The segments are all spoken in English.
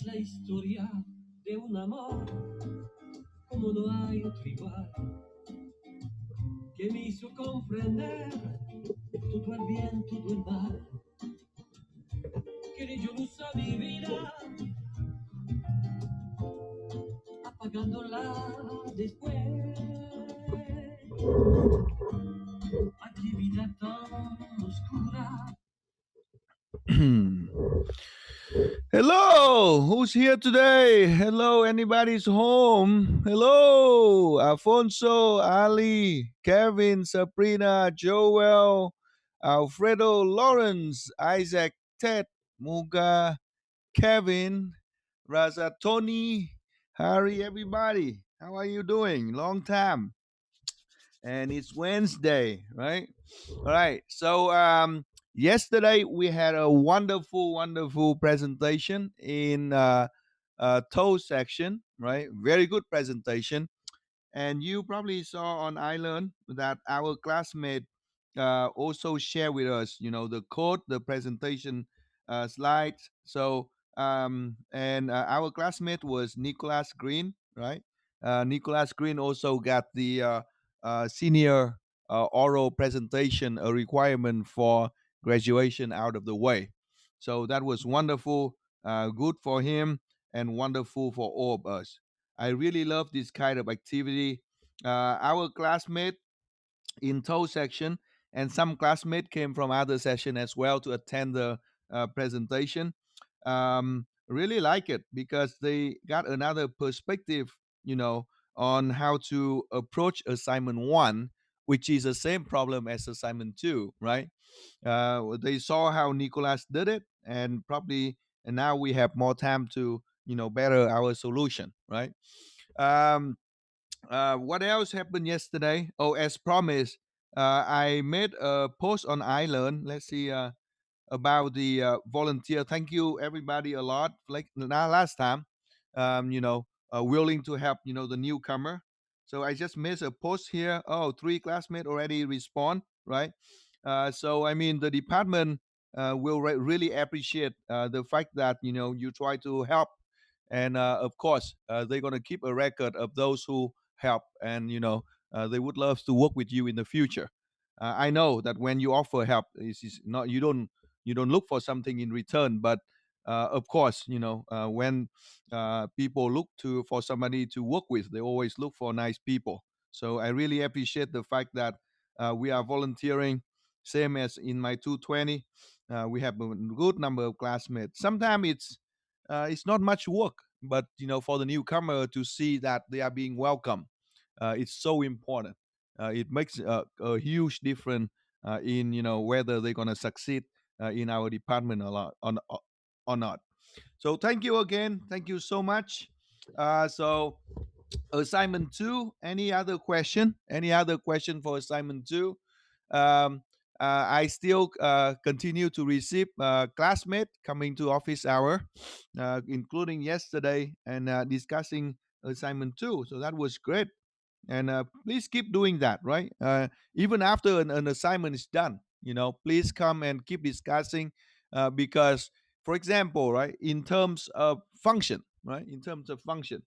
Es la historia de un amor como no hay otro igual, que me hizo comprender todo el bien, todo el mal, que ni yo luz a mi vida, apagándola después. Aquí vida tan oscura. Hello, who's here today? Hello, anybody's home? Hello, Alfonso, Ali, Kevin, Sabrina, Joel, Alfredo, Lawrence, Isaac, Ted, Muga, Kevin, Raza, Tony, Harry, everybody. How are you doing? Long time. And it's Wednesday, right? All right. So yesterday we had a wonderful presentation in toe section, right? Very good presentation. And you probably saw on iLearn that our classmate also shared with us, the code, the presentation slides. So, and our classmate was Nicholas Green, right? Nicholas Green also got the senior oral presentation, a requirement for graduation out of the way. So that was wonderful, good for him, and wonderful for all of us. I really love this kind of activity. Our classmate in tow section and some classmates came from other session as well to attend the presentation. Really like it because they got another perspective, on how to approach assignment one, which is the same problem as assignment two, right? They saw how Nicolas did it, and now we have more time to better our solution, right? Um, what else happened yesterday? Oh, as promised, I made a post on iLearn. Let's see. About the volunteer. Thank you everybody a lot. Like last time, willing to help the newcomer. So I just missed a post here. Oh, three classmates already respond, right? So I mean the department will really appreciate the fact that you try to help, and of course they're gonna keep a record of those who help, and they would love to work with you in the future. I know that when you offer help, it's not you don't look for something in return, but of course when people look to for somebody to work with, they always look for nice people. So I really appreciate the fact that we are volunteering, same as in my 220. We have a good number of classmates. Sometimes it's not much work, but for the newcomer to see that they are being welcome, it's so important. It makes a huge difference in whether they're going to succeed in our department or not. So thank you again. Thank you so much. So assignment two. Any other question? Any other question for assignment two? Um, I still continue to receive classmates coming to office hour, including yesterday, and discussing assignment two. So that was great. And please keep doing that, right? Even after an assignment is done, please come and keep discussing, because for example, right, in terms of function, right, in terms of function,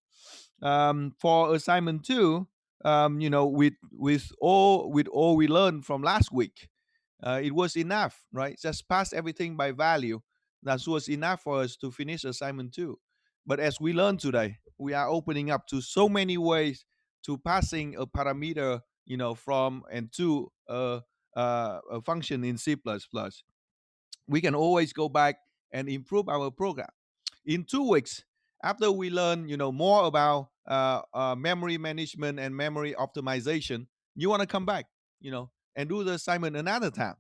for assignment two, with all we learned from last week, it was enough, right? Just pass everything by value. That was enough for us to finish assignment two. But as we learned today, we are opening up to so many ways to passing a parameter, from and to a function in C++. We can always go back and improve our program. In 2 weeks, after we learn, more about memory management and memory optimization, you want to come back, and do the assignment another time.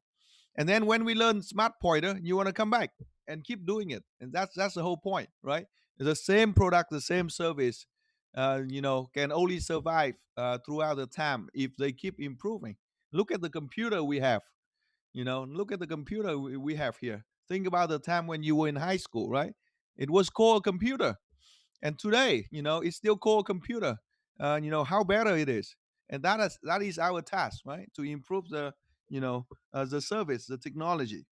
And then when we learn smart pointer, you want to come back and keep doing it. And that's the whole point, right? The same product, the same service, can only survive throughout the time if they keep improving. Look at the computer we have. Look at the computer we have here. Think about the time when you were in high school, right? It was called a computer, and today, it's still called a computer. How better it is, and that is our task, right? To improve the service, the technology.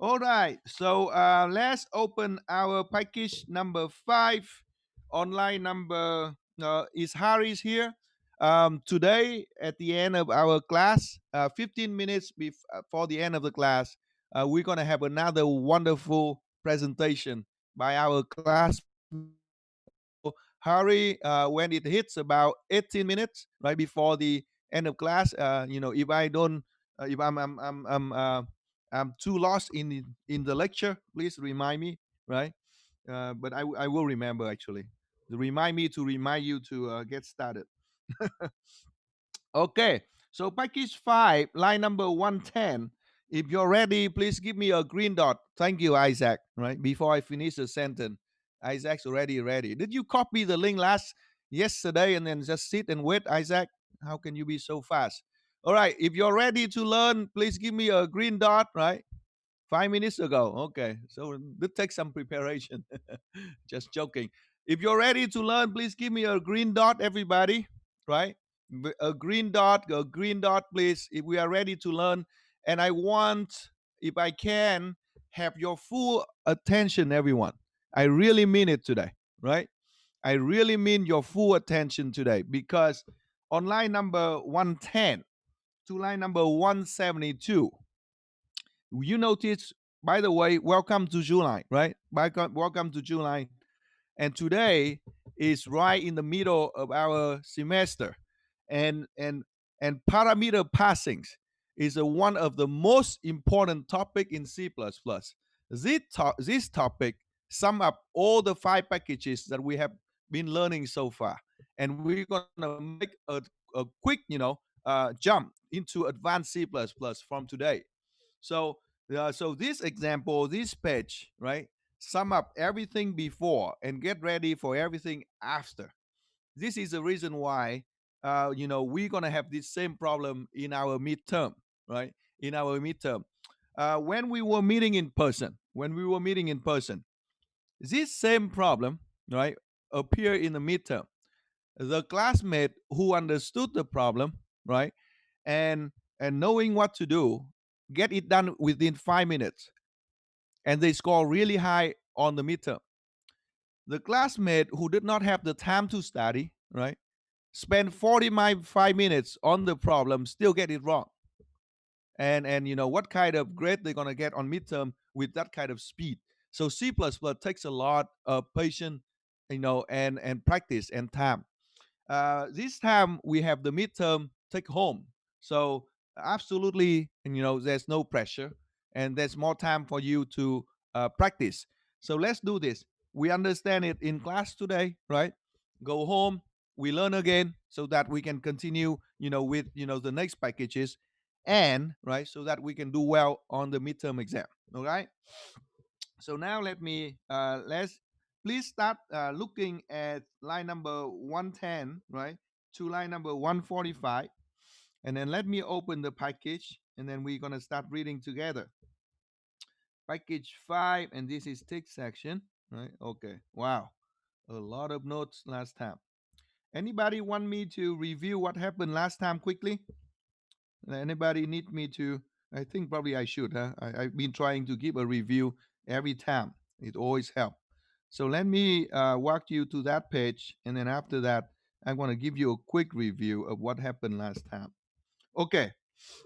All right, so let's open our package number 5. Online number is Harris here. Today, at the end of our class, 15 minutes before the end of the class, we're going to have another wonderful presentation by our classmate. So Harry, when it hits about 18 minutes right before the end of class, if I don't, if I'm too lost in the lecture, please remind me, right? But I will remember actually. Remind me to remind you to get started. Okay, so package 5, line number 110. If you're ready, please give me a green dot. Thank you, Isaac. Right before I finish the sentence, Isaac's already ready. Did you copy the link yesterday and then just sit and wait, Isaac? How can you be so fast? All right, if you're ready to learn, please give me a green dot. Right, 5 minutes ago. Okay, so this takes some preparation. Just joking. If you're ready to learn, please give me a green dot, everybody. Right? A green dot, please. If we are ready to learn, and I want, if I can, have your full attention, everyone. I really mean it today. Right? I really mean your full attention today because on line number 110 to line number 172, you notice, by the way, welcome to July, right? Welcome to July. And today is right in the middle of our semester. And and and parameter passings is one of the most important topic in C++. This topic sum up all the 5 packages that we have been learning so far, and we're gonna make a quick jump into advanced C++ from today. So this example, this page, right, sum up everything before and get ready for everything after. This is the reason why, we're gonna have this same problem in our midterm, right? In our midterm, when we were meeting in person, this same problem, right, appear in the midterm. The classmate who understood the problem, right, and knowing what to do, get it done within 5 minutes, and they score really high on the midterm. The classmate who did not have the time to study, right, spend 45 minutes on the problem, still get it wrong. And what kind of grade they're gonna get on midterm with that kind of speed? So C++ takes a lot of patience, and practice and time. This time we have the midterm take home. So absolutely, there's no pressure, and there's more time for you to practice. So let's do this. We understand it in class today, right? Go home, we learn again, so that we can continue, with the next packages, and right, so that we can do well on the midterm exam. All right. So now let's please start looking at line number 110, right, to line number 145, and then let me open the package, and then we're going to start reading together. Package 5, and this is tick section, right? Okay. Wow, a lot of notes last time. Anybody want me to review what happened last time quickly? Anybody need me to? I think probably I should, huh? I've been trying to give a review every time. It always helps. So let me walk you to that page, and then after that, I'm going to give you a quick review of what happened last time. Okay,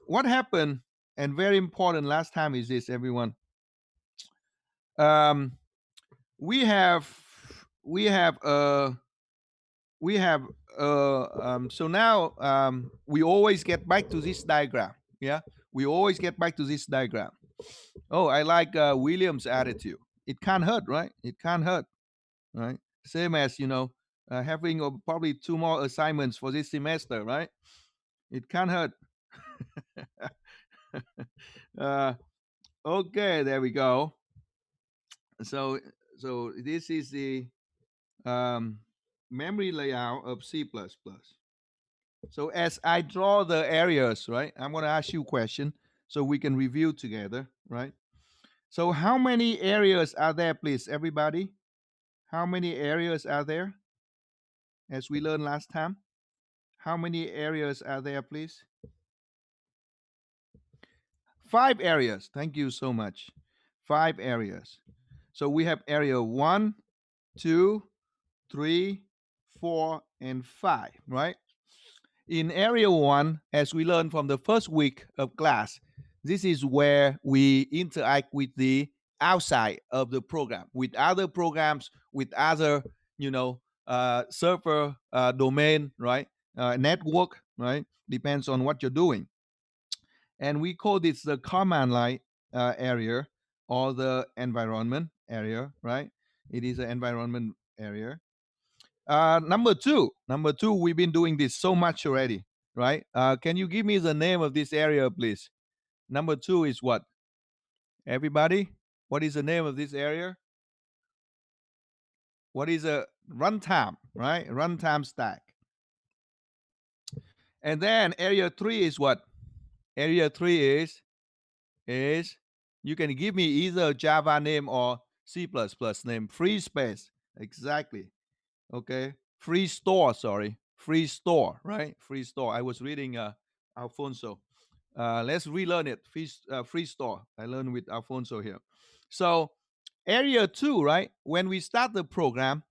what happened, and very important last time, is this, everyone. Um, we have we have we have so now we always get back to this diagram. Yeah, we always get back to this diagram. Oh, I like William's attitude. It can't hurt, right? It can't hurt, right? Same as having probably 2 more assignments for this semester, right? It can't hurt. uh, okay, there we go. So this is the um, memory layout of C++. So as I draw the areas, right, I'm going to ask you a question so we can review together, right? So how many areas are there, please, everybody? How many areas are there, as we learned last time? How many areas are there, please? 5 areas. Thank you so much. 5 areas. So we have area 1, 2, 3, 4, and 5, right? In area 1, as we learned from the first week of class, this is where we interact with the outside of the program, with other programs, with other, server domain, right? Network, right? Depends on what you're doing. And we call this the command line area or the environment area, right? It is an environment area. Number two, we've been doing this so much already, right? Can you give me the name of this area, please? Number 2 is what? Everybody, what is the name of this area? What is a runtime, right? Runtime stack. And then area 3 is what? Area 3 is you can give me either Java name or C++ name. Free space. Exactly. Okay. Free store, sorry. Free store, right? Free store. I was reading Alfonso. Let's relearn it. Free store. I learned with Alfonso here. So area 2, right? When we start the program,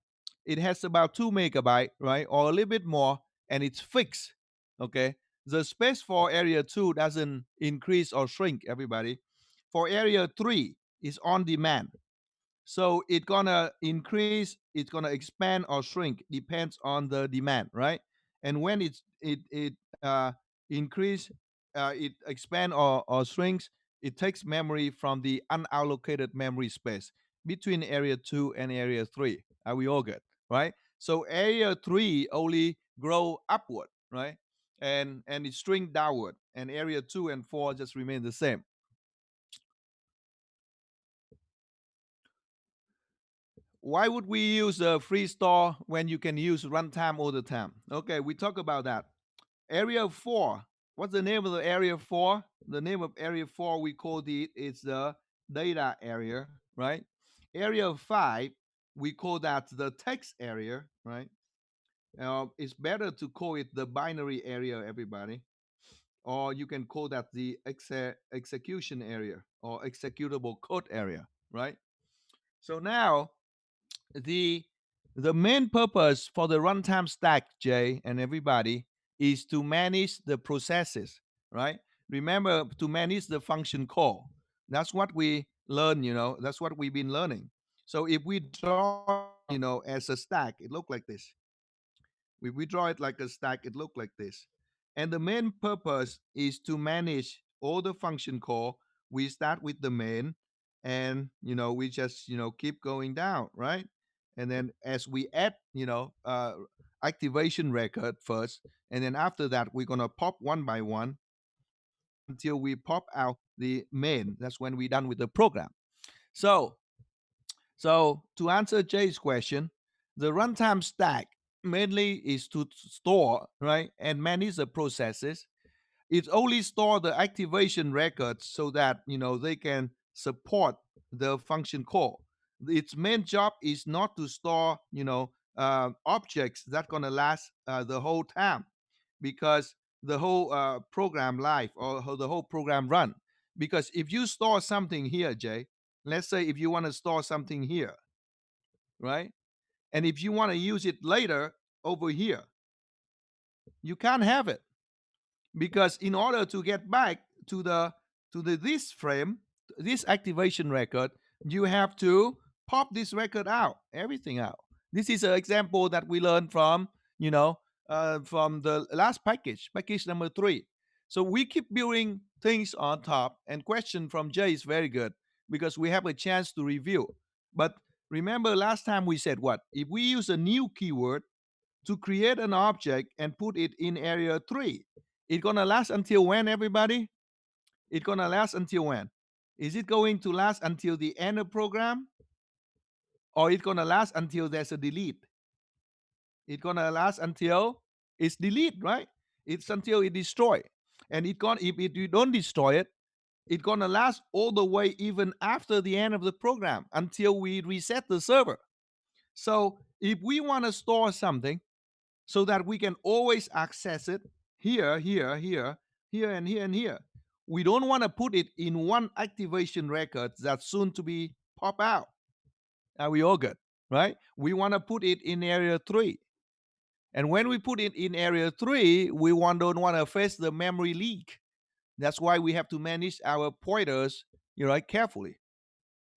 it has about 2 megabyte, right? Or a little bit more, and it's fixed. Okay. The space for area 2 doesn't increase or shrink, everybody. For area 3 is on demand. So it's gonna increase, it's gonna expand or shrink, depends on the demand, right? And when it increase, it expand or shrinks, it takes memory from the unallocated memory space between area 2 and area 3. Are we all good, right? So area 3 only grow upward, right? And it shrink downward, and area 2 and 4 just remain the same. Why would we use a free store when you can use runtime all the time? Okay, we talk about that. Area 4. What's the name of the area 4? The name of area 4 we call it's the data area, right? Area 5, we call that the text area, right? It's better to call it the binary area, everybody. Or you can call that the execution area or executable code area, right? So now the the main purpose for the runtime stack, Jay and everybody, is to manage the processes, right? Remember, to manage the function call. That's what we learn, that's what we've been learning. So if we draw, as a stack, it look like this. If we draw it like a stack, it look like this. And the main purpose is to manage all the function call. We start with the main, and we just keep going down, right? And then as we add, activation record first, and then after that we're gonna pop one by one until we pop out the main. That's when we're done with the program. So to answer Jay's question, the runtime stack mainly is to store, right, and manage the processes. It only store the activation records so that they can support the function call. Its main job is not to store objects that gonna last the whole time, because the whole program life or the whole program run. Because if you store something here, Jay, let's say if you want to store something here, right? And if you want to use it later over here, you can't have it, because in order to get back to the this frame, this activation record, you have to pop this record out, everything out. This is an example that we learned from the last package number 3. So we keep building things on top, and question from Jay is very good because we have a chance to review. But remember, last time we said what? If we use a new keyword to create an object and put it in area 3, it's gonna last until when, everybody? It's gonna last until when? Is it going to last until the end of program, or it's gonna last until there's a delete? It's gonna last until it's delete, right? It's until it destroy. And if you don't destroy it, it's gonna last all the way even after the end of the program until we reset the server. So if we want to store something so that we can always access it here, here, here, here, and here, and here, We don't want to put it in one activation record that's soon to be pop out. Are we all good? Right? We want to put it in area 3. And when we put it in area 3, don't want to face the memory leak. That's why we have to manage our pointers, carefully.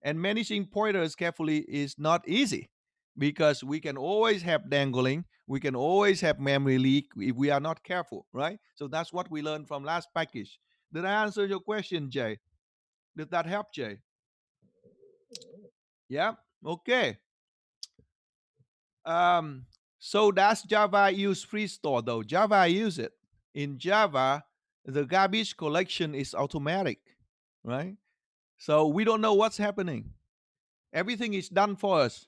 And managing pointers carefully is not easy because we can always have dangling, we can always have memory leak if we are not careful, right? So that's what we learned from last package. Did I answer your question, Jay? Did that help, Jay? Yeah. Okay. Um, so does Java use free store though? Java use it. In Java, the garbage collection is automatic, right? So we don't know what's happening. Everything is done for us.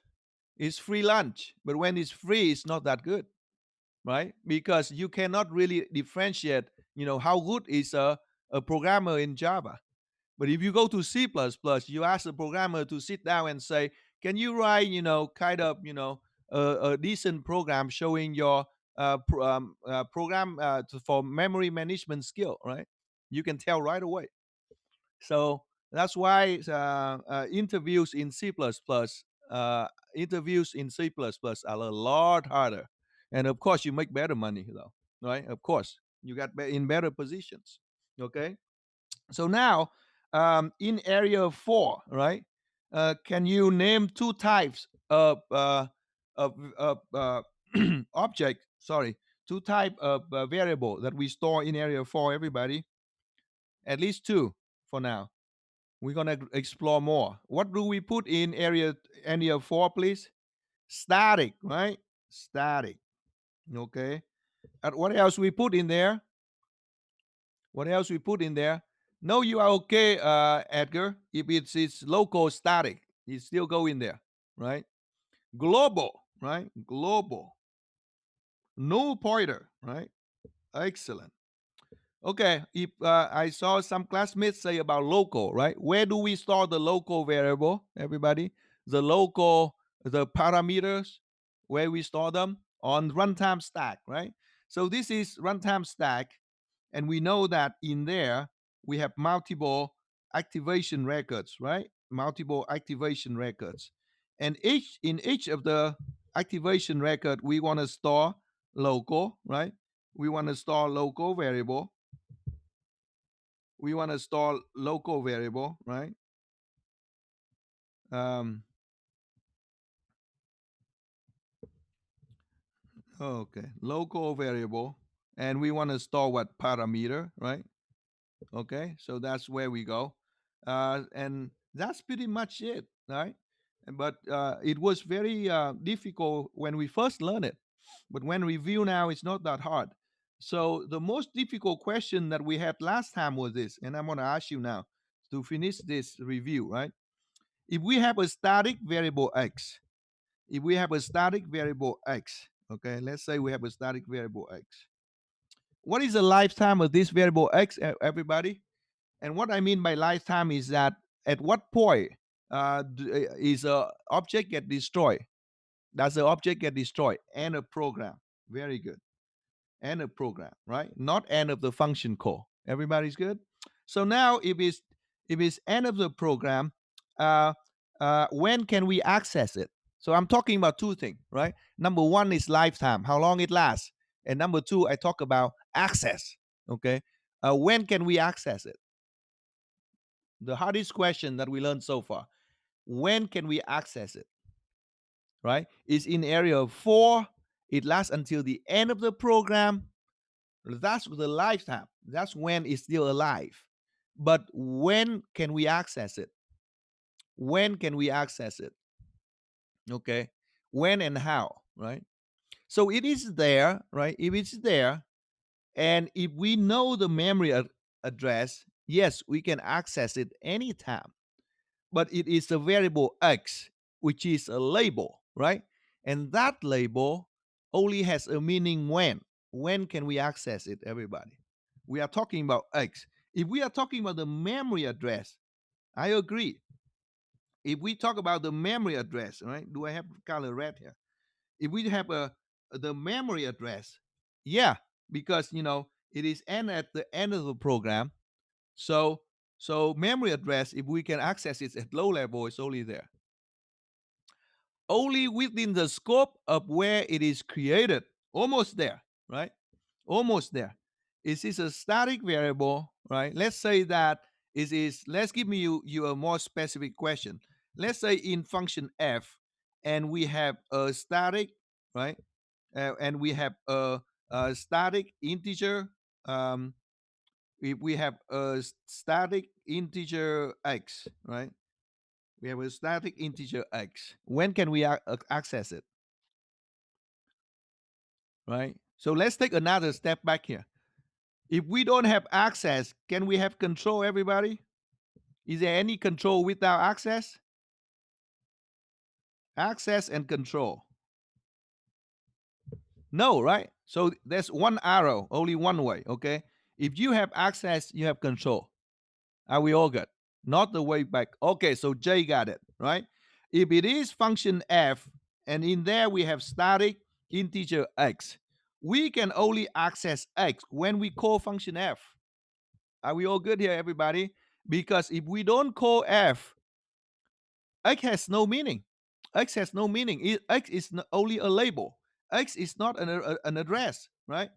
It's free lunch, but when it's free, it's not that good, right? Because you cannot really differentiate, how good is a programmer in Java. But if you go to C++, you ask the programmer to sit down and say, can you write, a decent program showing your program for memory management skill, right? You can tell right away. So that's why uh, interviews in C++ are a lot harder. And of course, you make better money, though, right? Of course, you got in better positions. Okay. So now, in area 4, right? Can you name two types of object? Sorry, two type of variable that we store in area 4. Everybody, at least two for now. We're gonna explore more. What do we put in area 4, please? Static, right? Static. Okay. And what else we put in there? What else we put in there? No, you are okay, Edgar. If it's local static, it still go in there, right? Global, right? Global. Null pointer, right? Excellent. Okay, if I saw some classmates say about local, right? Where do we store the local variable, everybody? The parameters, where we store them? On runtime stack, right? So this is runtime stack, and we know that in there we have multiple activation records, right? Multiple activation records. And each of the activation record, we want to store local, right? We want to store local variable, we want to store local variable, right? Um, okay, local variable, and we want to store what parameter, right? Okay, so that's where we go, and that's pretty much it, right? But it was very difficult when we first learned it, but when review now, it's not that hard. So the most difficult question that we had last time was this, and I'm going to ask you now to finish this review, right? If we have a static variable x, if we have a static variable x, okay, let's say we have a static variable x. What is the lifetime of this variable x, everybody? And what I mean by lifetime is that at what point is a object get destroyed? Does the object get destroyed? End of program. Very good. End of program, right? Not end of the function call. Everybody's good. So now, if it's end of the program, uh, when can we access it? So I'm talking about two things, right? Number one is lifetime, how long it lasts, and number two, I talk about access. Okay, when can we access it? The hardest question that we learned so far. When can we access it? Right? Is in area 4. It lasts until the end of the program. That's the lifetime. That's when it's still alive. But when can we access it? When can we access it? Okay. When and how, right? So it is there, right? If it's there, and if we know the memory address, yes, we can access it anytime. But it is a variable x, which is a label, right? And that label only has a meaning when. When can we access it, everybody? We are talking about x. If we are talking about the memory address, I agree. If we talk about the memory address, right? Do I have color red here? If we have the memory address, yeah, because it is n at the end of the program. So memory address, if we can access it at low level, it's only there, only within the scope of where it is created. Almost there, right? Almost there. Is this a static variable, right? Let's say that it is. Let's give me you a more specific question. Let's say in function f, and we have a static, right? And we have a static integer. Um, we have a static integer x, right? We have a static integer x. When can we access it, right? So let's take another step back here. If we don't have access, can we have control, everybody? Is there any control without access? Access and control. No, right? So there's one arrow, only one way, okay? If you have access, you have control. Are we all good? Not the way back. Okay, so Jay got it, right? If it is function f, and in there we have static integer x, we can only access x when we call function f. Are we all good here, everybody? Because if we don't call f, x has no meaning. X has no meaning. X is only a label. X is not an address, right?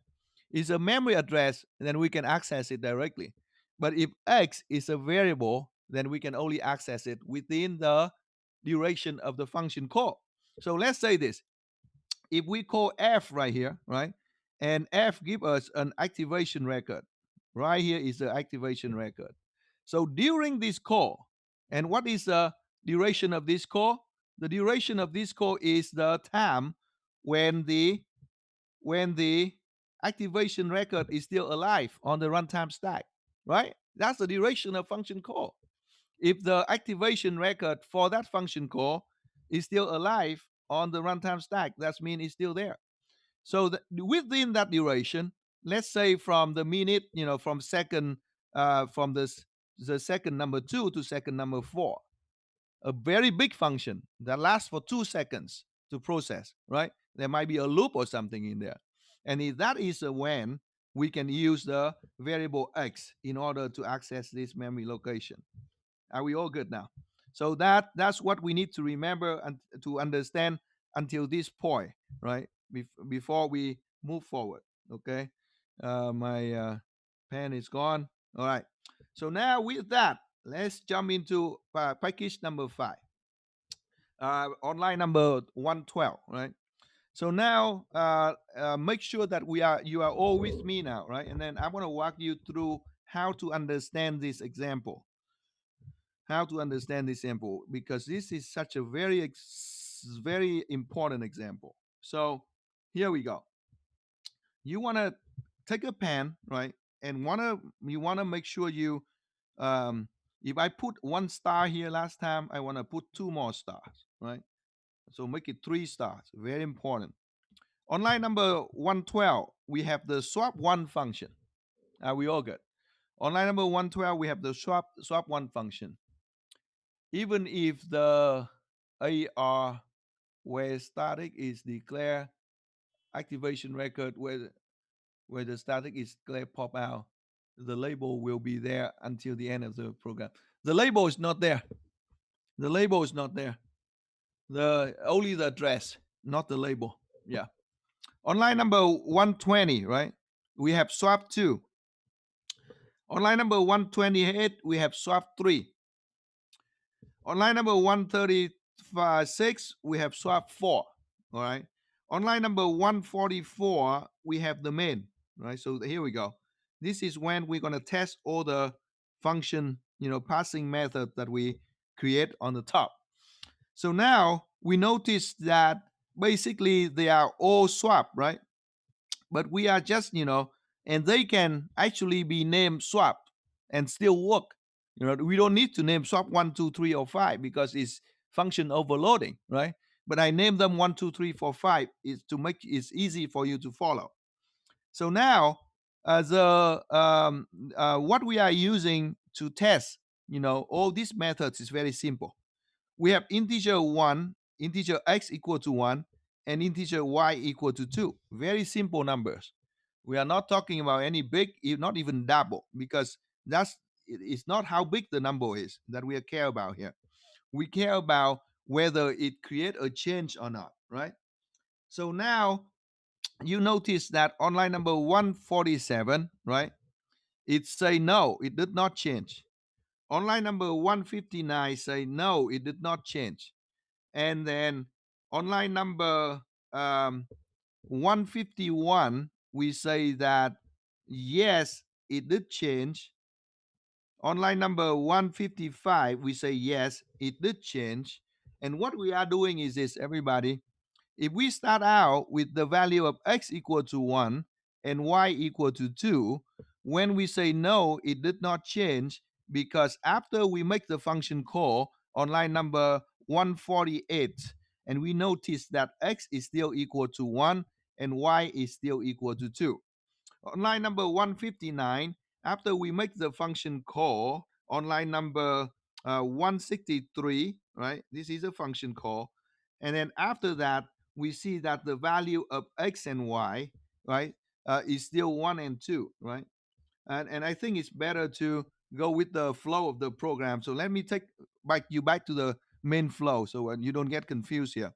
It's a memory address, and then we can access it directly. But if x is a variable, then we can only access it within the duration of the function call. So let's say this. If we call f right here, right, and f give us an activation record, right here is the activation record. So during this call, and what is the duration of this call? The duration of this call is the time when the activation record is still alive on the runtime stack, right? That's the duration of function call. If the activation record for that function call is still alive on the runtime stack, that means it's still there. So within that duration, let's say from the minute, from second, from the second number 2 to second number 4, a very big function that lasts for 2 seconds to process, right? There might be a loop or something in there. And if that is when we can use the variable x in order to access this memory location. Are we all good now? So that's what we need to remember and to understand until this point, right? Before we move forward. Okay. My pen is gone. All right. So now with that, let's jump into package number 5. Online number 112, right? So now make sure that you are all with me now, right? And then I want to walk you through how to understand this example. How to understand this example, because this is such a very important example. So here we go. You want to take a pen, right? And you want to make sure you if I put 1 star here last time, I want to put 2 more stars, right? So make it 3 stars. Very important. On line number 112, we have the swap one function. Are we all good? On line number 112, we have the swap one function. Even if the AR where static is declared, activation record where the static is declared pop out, the label will be there until the end of the program. The label is not there. The label is not there. The only the address, not the label. Yeah. On line number 120, right? We have swap 2. On line number 128, we have swap 3. On line number 136, we have swap 4. All right. On line number 144, we have the main. Right. So here we go. This is when we're going to test all the function, passing method that we create on the top. So now we notice that basically they are all swap, right? But we are just, and they can actually be named swap and still work. We don't need to name swap 1, 2, 3, or 5 because it's function overloading, right? But I name them 1, 2, 3, 4, 5 is to make it easy for you to follow. So now, what we are using to test, all these methods is very simple. We have integer 1, integer x equal to 1, and integer y equal to 2. Very simple numbers. We are not talking about any big, not even double, because that's it's not how big the number is that we care about here. We care about whether it create a change or not, right? So now you notice that on line number 147, right? It say no, it did not change. On line number 159 say no, it did not change. And then on line number 151, we say that yes, it did change. On line number 155, we say yes, it did change. And what we are doing is this, everybody. If we start out with the value of x equal to 1 and y equal to 2, when we say no, it did not change, because after we make the function call on line number 148, and we notice that x is still equal to 1 and y is still equal to 2. On line number 159, after we make the function call on line number 163, right? This is a function call. And then after that, we see that the value of x and y, right, is still 1 and 2, right? And I think it's better to go with the flow of the program. So let me take you back to the main flow so you don't get confused here.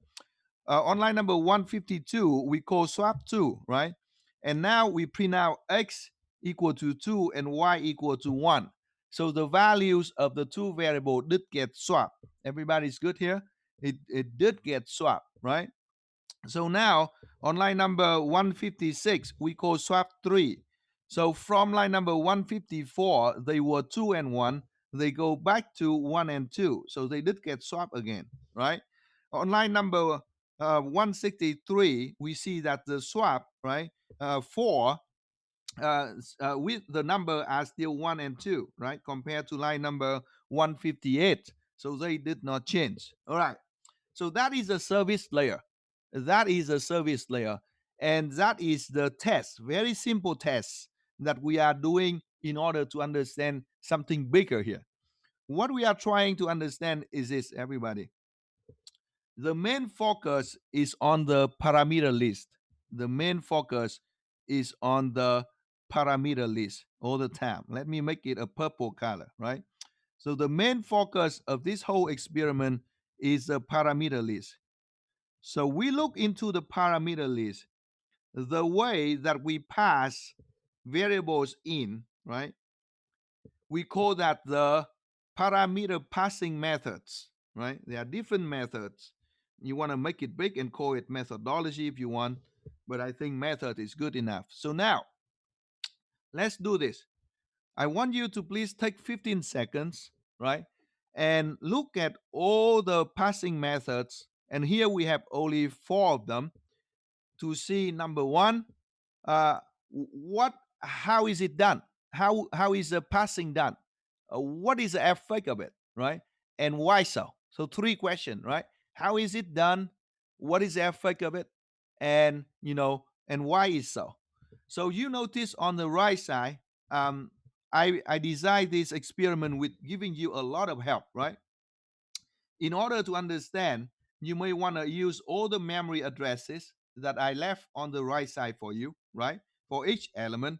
On line number 152, we call swap 2, right? And now we print out x equal to 2 and y equal to 1. So the values of the two variable did get swapped. Everybody's good here? It did get swapped, right? So now on line number 156, we call swap 3. So from line number 154, they were 2 and 1. They go back to 1 and 2. So they did get swapped again, right? On line number 163, we see that the swap, right, 4 with the number are still 1 and 2, right, compared to line number 158. So they did not change. All right. So that is a service layer. That is a service layer. And that is the test, very simple test that we are doing in order to understand something bigger here. What we are trying to understand is this, everybody. The main focus is on the parameter list. The main focus is on the parameter list all the time. Let me make it a purple color, right? So the main focus of this whole experiment is the parameter list. So we look into the parameter list, the way that we pass variables in, right? We call that the parameter passing methods, right? There are different methods. You want to make it big and call it methodology if you want, but I think method is good enough. So now, let's do this. I want you to please take 15 seconds, right? And look at all the passing methods. And here we have only 4 of them to see number one, what, how is it done? How is the passing done? What is the effect of it, right? And why so? So 3 questions, right? How is it done? What is the effect of it? And and why is so? So you notice on the right side, I designed this experiment with giving you a lot of help, right? In order to understand, you may want to use all the memory addresses that I left on the right side for you, right? For each element.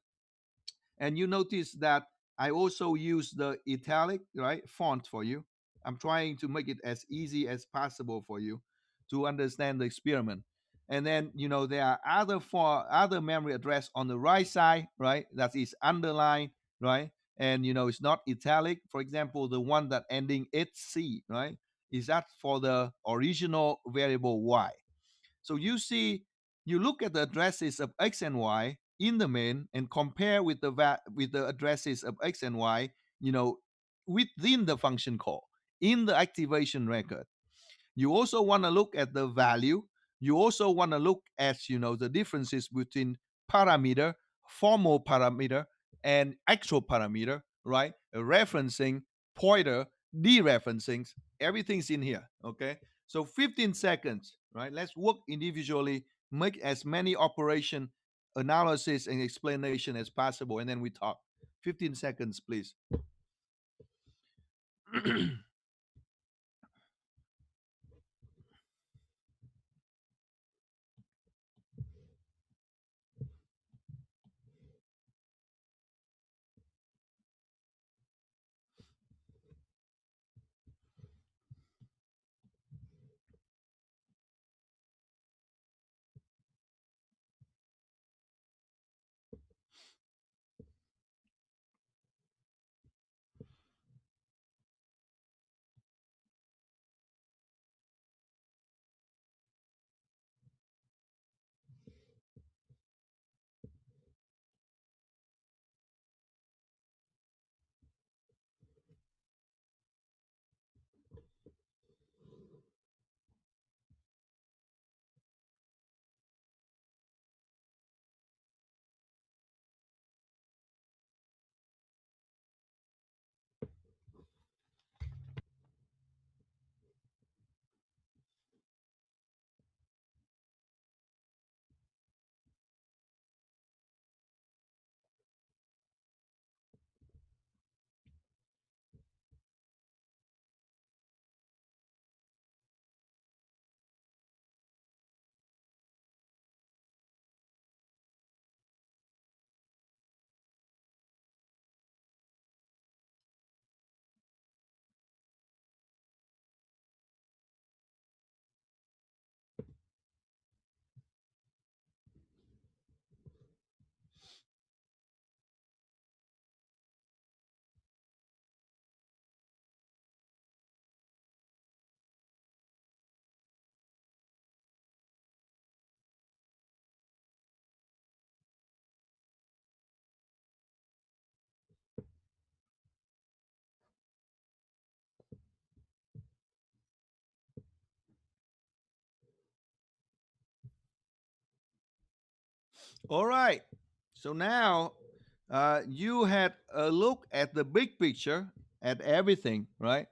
And you notice that I also use the italic, right, font for you. I'm trying to make it as easy as possible for you to understand the experiment. And then, there are other memory address on the right side, right? That is underlined, right? And it's not italic. For example, the one that ending 8C, right? Is that for the original variable y. So you see, you look at the addresses of x and y in the main and compare with the addresses of x and y, within the function call in the activation record. You also want to look at the value. You also want to look at the differences between parameter, formal parameter, and actual parameter, right? Referencing, pointer, dereferencing, everything's in here. Okay. So 15 seconds, right? Let's work individually, make as many operation analysis and explanation as possible, and then we talk. 15 seconds, please. All right. So now you had a look at the big picture, at everything, right?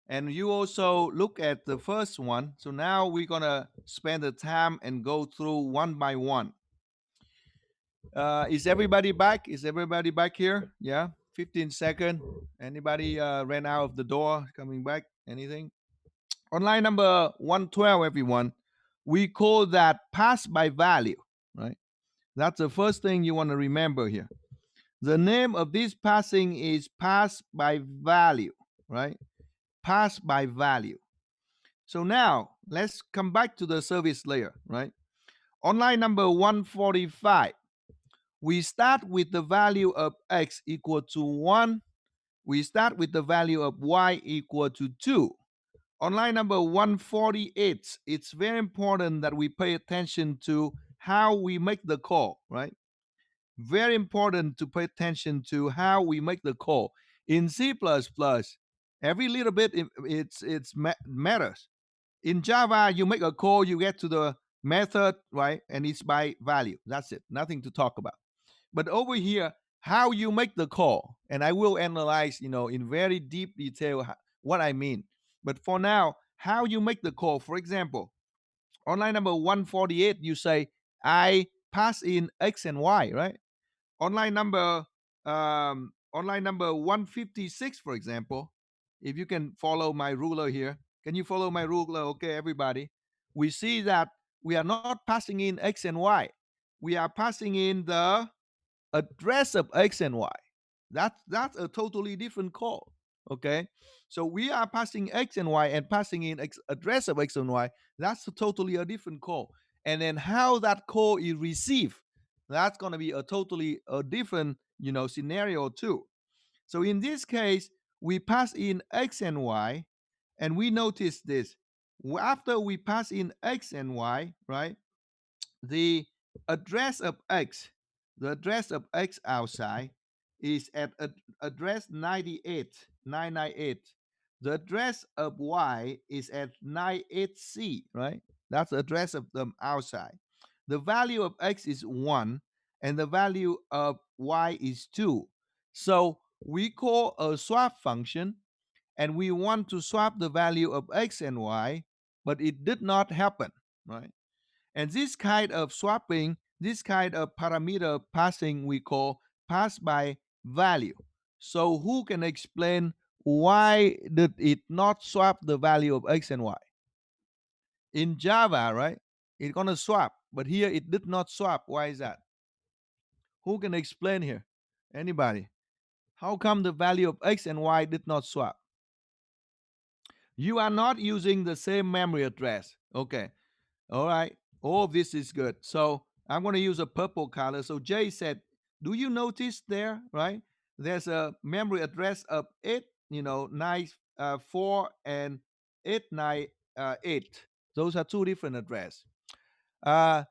And you also look at the first one. So now we're gonna spend the time and go through one by one. Is everybody back? Is everybody back here? Yeah. 15 second. Anybody ran out of the door coming back? Anything? Online number 112, everyone. We call that pass by value, right? That's the first thing you want to remember here. The name of this passing is pass by value, right? Pass by value. So now let's come back to the service layer, right? Online number 145. We start with the value of x equal to 1. We start with the value of y equal to 2. On line number 148, it's very important that we pay attention to how we make the call, right? Very important to pay attention to how we make the call. In C++, every little bit matters. In Java, you make a call, you get to the method, right? And it's by value. That's it. Nothing to talk about. But over here, how you make the call, and I will analyze, in very deep detail what I mean. But for now, how you make the call. For example, on line number 148, you say I pass in x and y, right? On line number 156, for example, if you can follow my ruler here, can you follow my ruler? Okay, everybody. We see that we are not passing in x and y. We are passing in the address of x and y. That's a totally different call. Okay, so we are passing x and y and passing in address of x and y. That's totally a different call. And then how that call is received, that's going to be a totally a different scenario too. So in this case, we pass in x and y, and we notice this. After we pass in x and y, right? the address of x the address of x outside is at address 98998. The address of y is at 98c, right? That's the address of them outside. The value of x is 1 and the value of y is 2. So we call a swap function, and we want to swap the value of x and y, but it did not happen, right? And this kind of swapping, this kind of parameter passing, we call pass by value. So who can explain why did it not swap the value of x and y? In Java, right? It's gonna swap, but here it did not swap. Why is that? Who can explain here? Anybody? How come the value of x and y did not swap? You are not using the same memory address. Okay. All right. All this is good. So I'm going to use a purple color. So Jay said, do you notice there, right? There's a memory address of 8, 4 and 898. Those are two different addresses. Uh,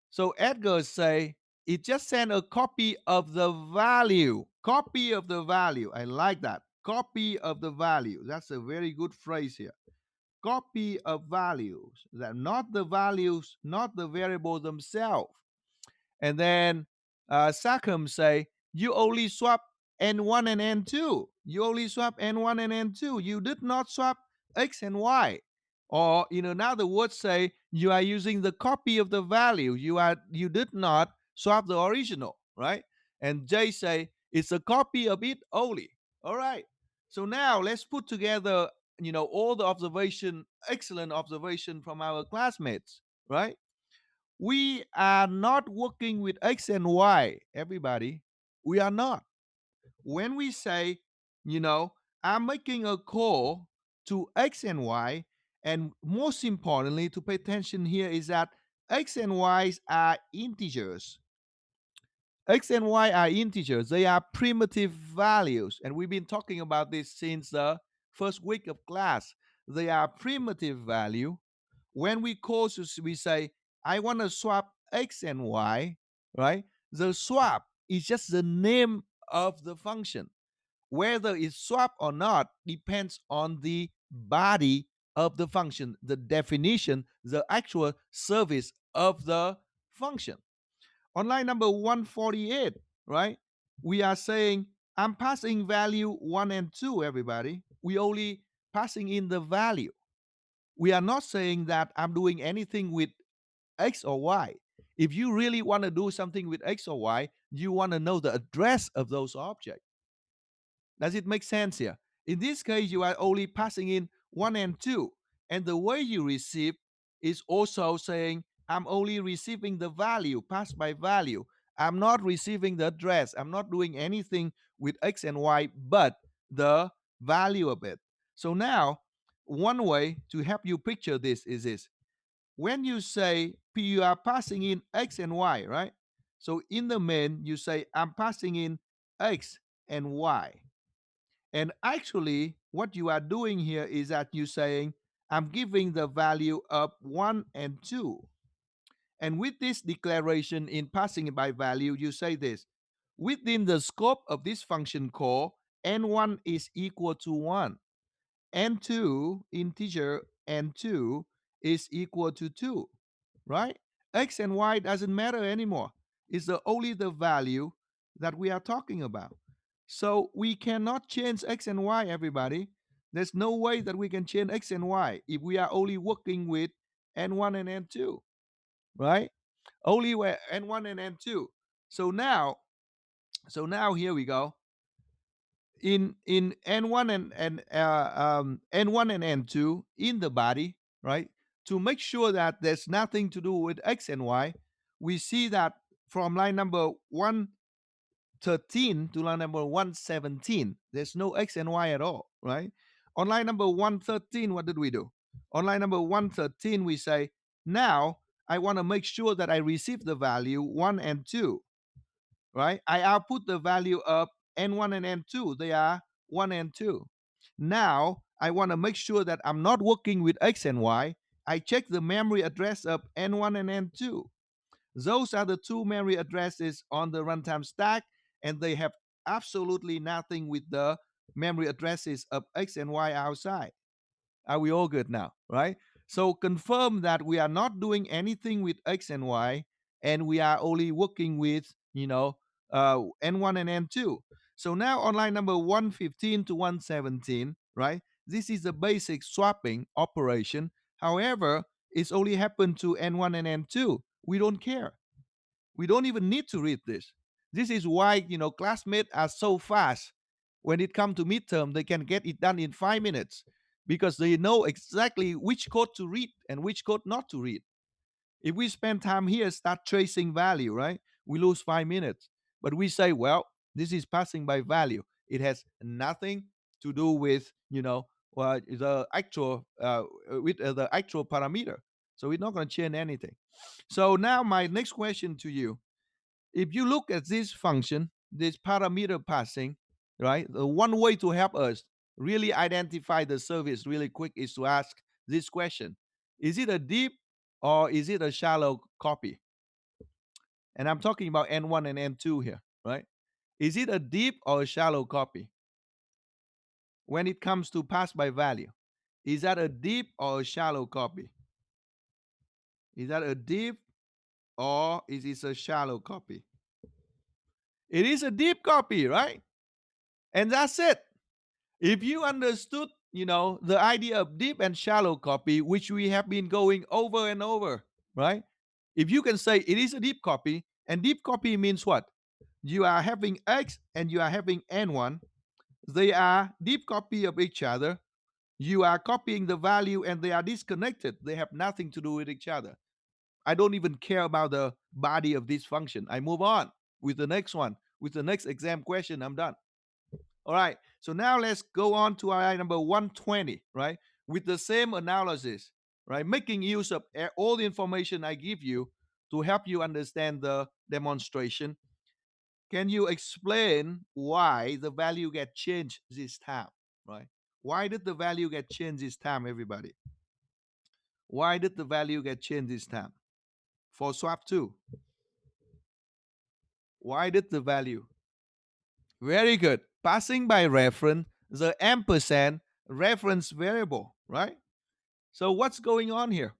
so Edgar say, it just sent a copy of the value. Copy of the value. I like that. Copy of the value. That's a very good phrase here. Copy of values, that not the values, not the variable themselves. And then Sackham say, you only swap N1 and N2. You only swap N1 and N2. You did not swap X and Y. Or in other words, say you are using the copy of the value. You did not swap the original, right? And Jay say it's a copy of it only. All right. So now let's put together, all the observation, excellent observation from our classmates, right? We are not working with X and Y, everybody. We are not. When we say, I'm making a call to X and Y, and most importantly, to pay attention here is that X and Y's are integers. X and Y are integers. They are primitive values. And we've been talking about this since the first week of class. They are primitive value. When we call, we say, I want to swap X and Y, right? The swap is just the name of the function. Whether it's swap or not depends on the body of the function, the definition, the actual service of the function. On line number 148, right? We are saying I'm passing value 1 and 2, everybody. We only passing in the value. We are not saying that I'm doing anything with X or Y. If you really want to do something with X or Y, you want to know the address of those objects. Does it make sense here? In this case, you are only passing in 1 and 2. And the way you receive is also saying, I'm only receiving the value, pass by value. I'm not receiving the address. I'm not doing anything with X and Y but the value of it. So now, one way to help you picture this is this. When you say you are passing in X and Y, right? So in the main, you say, I'm passing in X and Y. And actually, what you are doing here is that you're saying, I'm giving the value of 1 and 2. And with this declaration in passing it by value, you say this: within the scope of this function call, n1 is equal to 1, n2, integer n2, is equal to 2, right? X and Y doesn't matter anymore. It's only the value that we are talking about. So we cannot change X and Y, everybody. There's no way that we can change X and Y if we are only working with N1 and N2, right? Only where N1 and N2. So now, here we go. In N1 and N1 and N2 in the body, right? To make sure that there's nothing to do with X and Y, we see that from line number 113 to line number 117, there's no X and Y at all, right? On line number 113, what did we do? On line number 113, we say, now I want to make sure that I receive the value 1 and 2, right? I output the value of N1 and N2. They are 1 and 2. Now, I want to make sure that I'm not working with X and Y. I check the memory address of N1 and N2. Those are the two memory addresses on the runtime stack, and they have absolutely nothing with the memory addresses of X and Y outside. Are we all good now, right? So confirm that we are not doing anything with X and Y, and we are only working with, N1 and N2. So now on line number 115 to 117, right? This is a basic swapping operation. However, it's only happened to N1 and N2. We don't care. We don't even need to read this. This is why, classmates are so fast. When it comes to midterm, they can get it done in 5 minutes because they know exactly which code to read and which code not to read. If we spend time here, start tracing value, right? We lose 5 minutes. But we say, well, this is passing by value. It has nothing to do with, the actual the actual parameter. So we're not going to change anything. So now my next question to you: if you look at this function, this parameter passing, right? The one way to help us really identify the service really quick is to ask this question: is it a deep or is it a shallow copy? And I'm talking about N1 and N2 here, right? Is it a deep or a shallow copy when it comes to pass by value? Is that a deep or a shallow copy? Is that a deep or is it a shallow copy? It is a deep copy, right? And that's it. If you understood, the idea of deep and shallow copy, which we have been going over and over, right? If you can say it is a deep copy, and deep copy means what? You are having X and you are having N1. They are deep copy of each other. You are copying the value and they are disconnected. They have nothing to do with each other. I don't even care about the body of this function. I move on with the next one. With the next exam question, I'm done. All right. So now let's go on to our number 120, right? With the same analysis, right? Making use of all the information I give you to help you understand the demonstration. Can you explain why the value get changed this time, right? Why did the value get changed this time, everybody? Why did the value get changed this time? For swap 2, why did the value? Very good. Passing by reference, the ampersand reference variable, right? So what's going on here?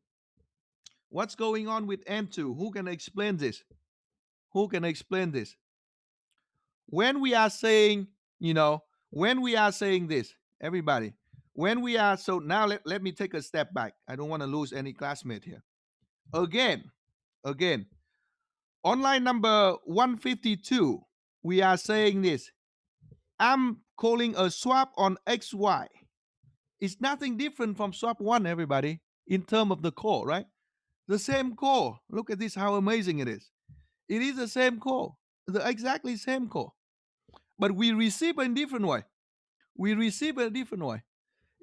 What's going on with N2? Who can explain this? Who can explain this? When we are saying, you know, when we are saying this, everybody, when we are, so now let me take a step back. I don't want to lose any classmate here. Again, online number 152, we are saying this. I'm calling a swap on XY. It's nothing different from swap one, everybody, in terms of the core, right? The same core. Look at this, how amazing it is. It is the same core, the exactly same core, but we receive in different way. We receive it a different way.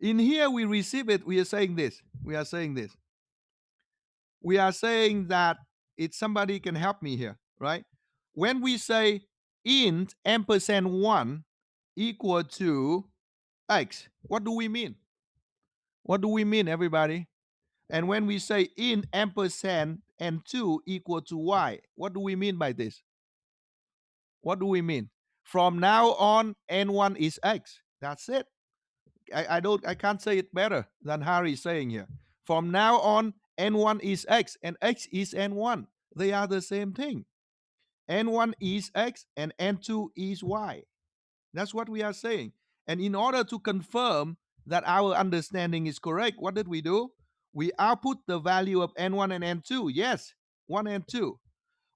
In here, we receive it. We are saying this. We are saying this. We are saying that it's somebody can help me here, right? When we say int ampersand one equal to x, what do we mean? What do we mean, everybody? And when we say int ampersand and 2 equal to y, what do we mean by this? What do we mean? From now on, n1 is x. That's it. I can't say it better than Harry is saying here. From now on, n1 is x and x is n1. They are the same thing. N1 is x and n2 is y. That's what we are saying. And in order to confirm that our understanding is correct, what did we do? We output the value of n1 and n2. Yes, 1 and 2.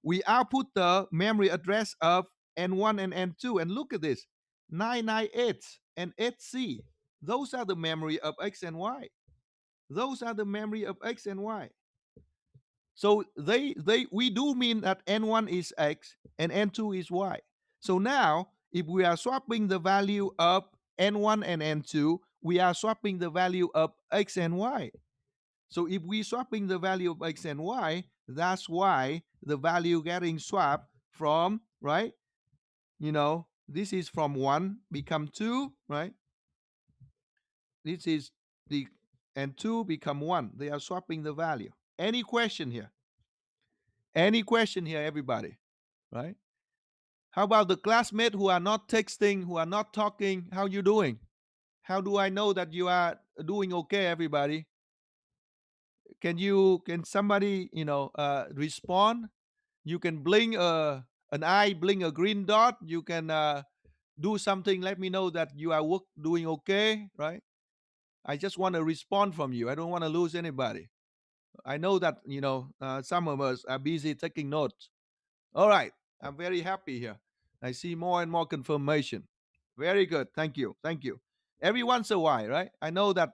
We output the memory address of N1 and N2. And look at this, 998 and 8C. Those are the memory of X and Y. Those are the memory of X and Y. So they we do mean that N1 is X and N2 is Y. So now, if we are swapping the value of N1 and N2, we are swapping the value of X and Y. So if we swapping the value of x and y, that's why the value getting swapped from, right? This is from 1 become 2, right? This is the and 2 become 1. They are swapping the value. Any question here? Any question here, everybody? Right? How about the classmates who are not texting, who are not talking? How you doing? How do I know that you are doing okay, everybody? Can somebody respond? You can blink an eye, blink a green dot. You can do something, let me know that you are doing okay, right? I just want to respond from you. I don't want to lose anybody. I know that some of us are busy taking notes. All right, I'm very happy here. I see more and more confirmation. Very good. Thank you. Thank you. Every once in a while, right? I know that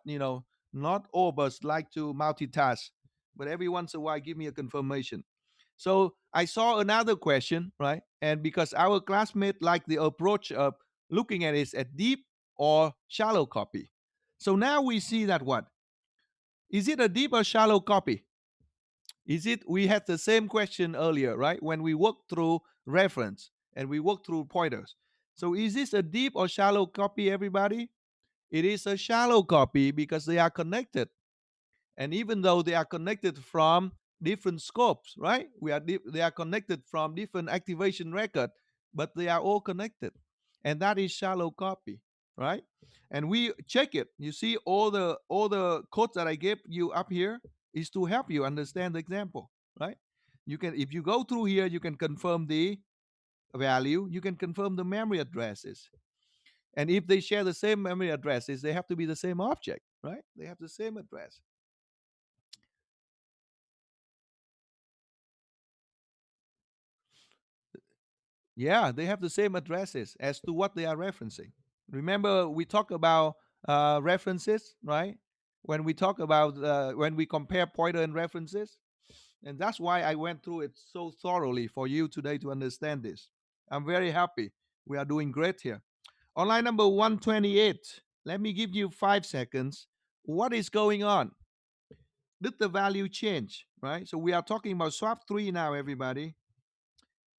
not all of us like to multitask, but every once in a while give me a confirmation. So I saw another question, right? And because our classmate like the approach of looking at it as deep or shallow copy. So now we see that what? Is it a deep or shallow copy? Is it, we had the same question earlier, right? When we walked through reference and we walked through pointers. So is this a deep or shallow copy, everybody? It is a shallow copy because they are connected. And even though they are connected from different scopes, right? They are connected from different activation record, but they are all connected. And that is shallow copy, right? And we check it. You see all the codes that I gave you up here is to help you understand the example, right? You can, if you go through here, you can confirm the value, you can confirm the memory addresses. And if they share the same memory addresses, they have to be the same object, right? They have the same address. Yeah, they have the same addresses as to what they are referencing. Remember, we talk about references, right? When we talk about when we compare pointer and references, and that's why I went through it so thoroughly for you today to understand this. I'm very happy. We are doing great here. Online number 128. Let me give you 5 seconds. What is going on? Did the value change? Right. So we are talking about swap 3 now, everybody.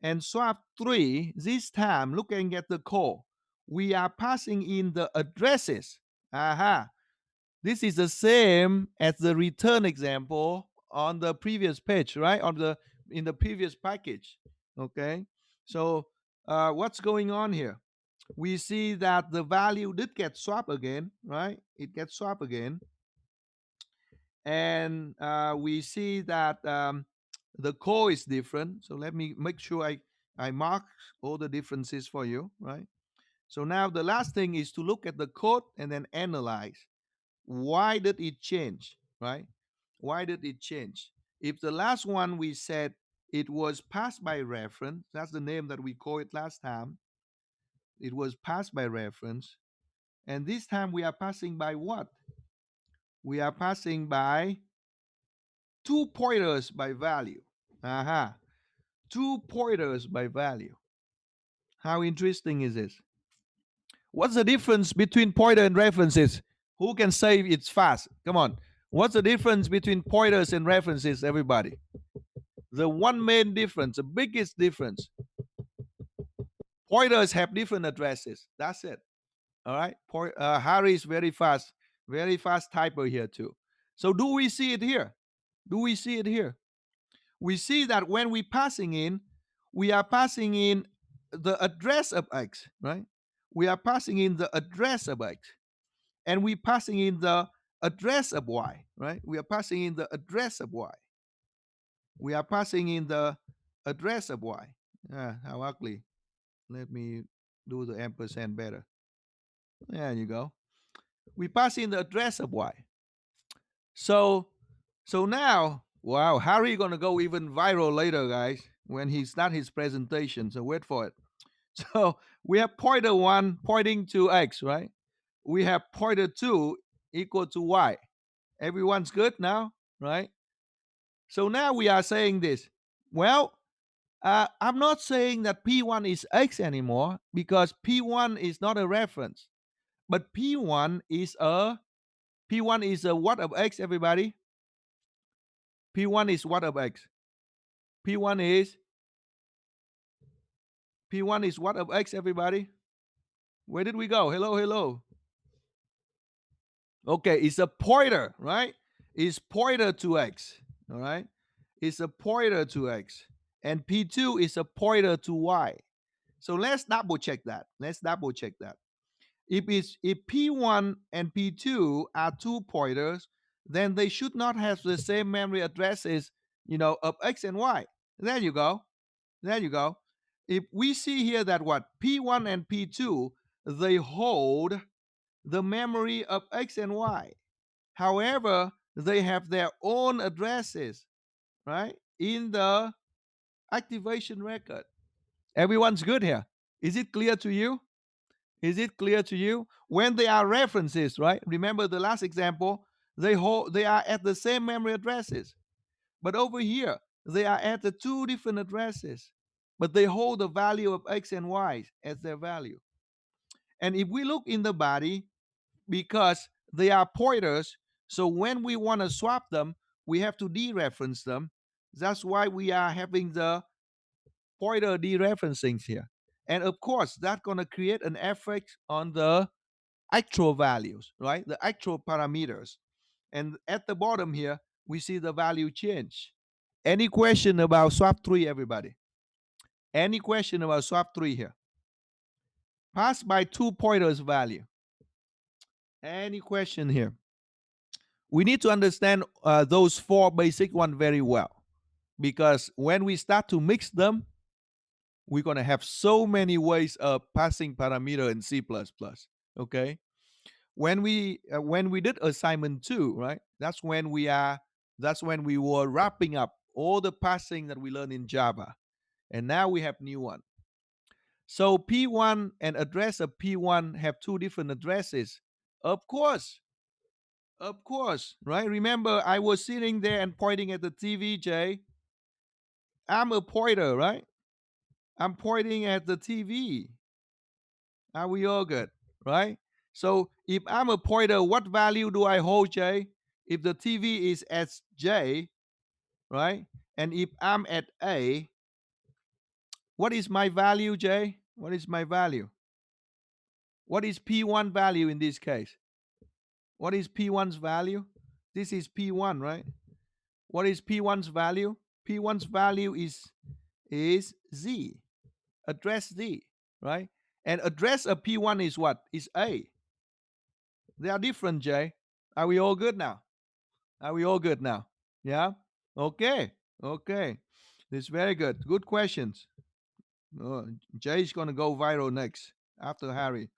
And swap 3, this time looking at the core, we are passing in the addresses. Aha. This is the same as the return example on the previous page, right? In the previous package. Okay. So what's going on here? We see that the value did get swapped again, right? It gets swapped again. And we see that The core is different. So let me make sure I mark all the differences for you, right? So now the last thing is to look at the code and then analyze. Why did it change, right? Why did it change? If the last one we said it was passed by reference, that's the name that we call it last time. It was passed by reference. And this time we are passing by what? We are passing by two pointers by value. Aha. Two pointers by value. How interesting is this? What's the difference between pointer and references? Who can say it's fast? Come on. What's the difference between pointers and references, everybody? The one main difference, the biggest difference. Pointers have different addresses. That's it. All right. Harry is very fast typer here too. So do we see it here? Do we see it here? We see that when we passing in, we are passing in the address of X, right? We are passing in the address of X, and we passing in the address of Y, right? We are passing in the address of Y. We are passing in the address of Y. Ah, how ugly. Let me do the ampersand better. There you go. We pass in the address of Y. So now, wow, Harry gonna go even viral later, guys, when he start his presentation. So wait for it. So we have pointer one pointing to X, right? We have pointer two equal to Y. Everyone's good now, right? So now we are saying this. Well, I'm not saying that P1 is X anymore because P1 is not a reference, but P1 is a what of X, everybody? P1 is what of X? P1 is P1 is what of X, everybody? Where did we go? Hello, hello. Okay, it's a pointer, right? It's pointer to X. All right. It's a pointer to X. And P2 is a pointer to Y. So let's double check that. Let's double check that. If P1 and P2 are two pointers, then they should not have the same memory addresses, of X and Y. There you go. There you go. If we see here that what P1 and P2, they hold the memory of X and Y. However, they have their own addresses, right? In the activation record. Everyone's good here. Is it clear to you? Is it clear to you? When they are references, right? Remember the last example, they are at the same memory addresses. But over here, they are at the two different addresses. But they hold the value of X and Y as their value. And if we look in the body, because they are pointers, so when we want to swap them, we have to dereference them. That's why we are having the pointer dereferencing here. And of course, that's going to create an effect on the actual values, right? The actual parameters. And at the bottom here, we see the value change. Any question about swap 3, everybody? Any question about swap 3 here? Pass by two pointers value. Any question here? We need to understand those four basic ones very well, because when we start to mix them, we're going to have so many ways of passing parameter in C++. Okay, when we did assignment 2, right, that's when we were wrapping up all the passing that we learned in Java, and now we have new one. So P1 and address of P1 have two different addresses. Of course, right? Remember, I was sitting there and pointing at the TV, Jay. I'm a pointer, right? I'm pointing at the TV. Are we all good, right? So if I'm a pointer, what value do I hold, Jay? If the TV is at J, right? And if I'm at A, what is my value, Jay? What is my value? What is P1 value in this case? What is P1's value? This is P1, right? What is P1's value? P1's value is Z, address Z, right? And address of P1 is what? Is A. They are different, Jay. Are we all good now? Are we all good now? Yeah? Okay. Okay, this is very good. Good questions. Oh, Jay's gonna go viral next after Harry.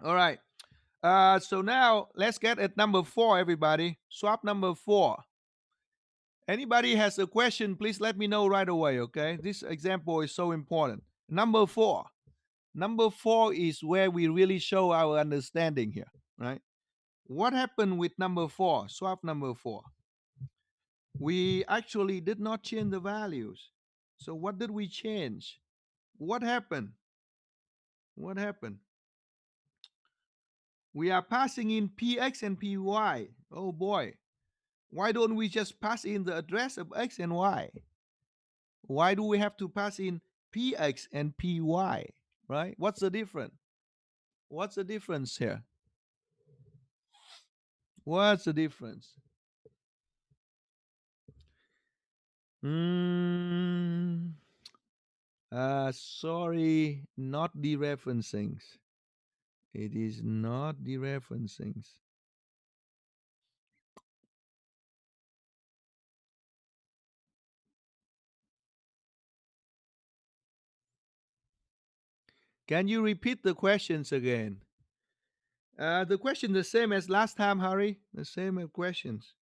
All right. So now let's get at number four, everybody. Swap number four. Anybody has a question, please let me know right away, okay? This example is so important. Number four. Number four is where we really show our understanding here, right? What happened with number four? Swap number four. We actually did not change the values. So what did we change? What happened? What happened? We are passing in px and py. Oh boy. Why don't we just pass in the address of x and y? Why do we have to pass in px and py? Right? What's the difference? What's the difference here? What's the difference? Mm, sorry, not dereferencing. It is not dereferencing. Can you repeat the questions again? The question the same as last time, Harry. The same questions.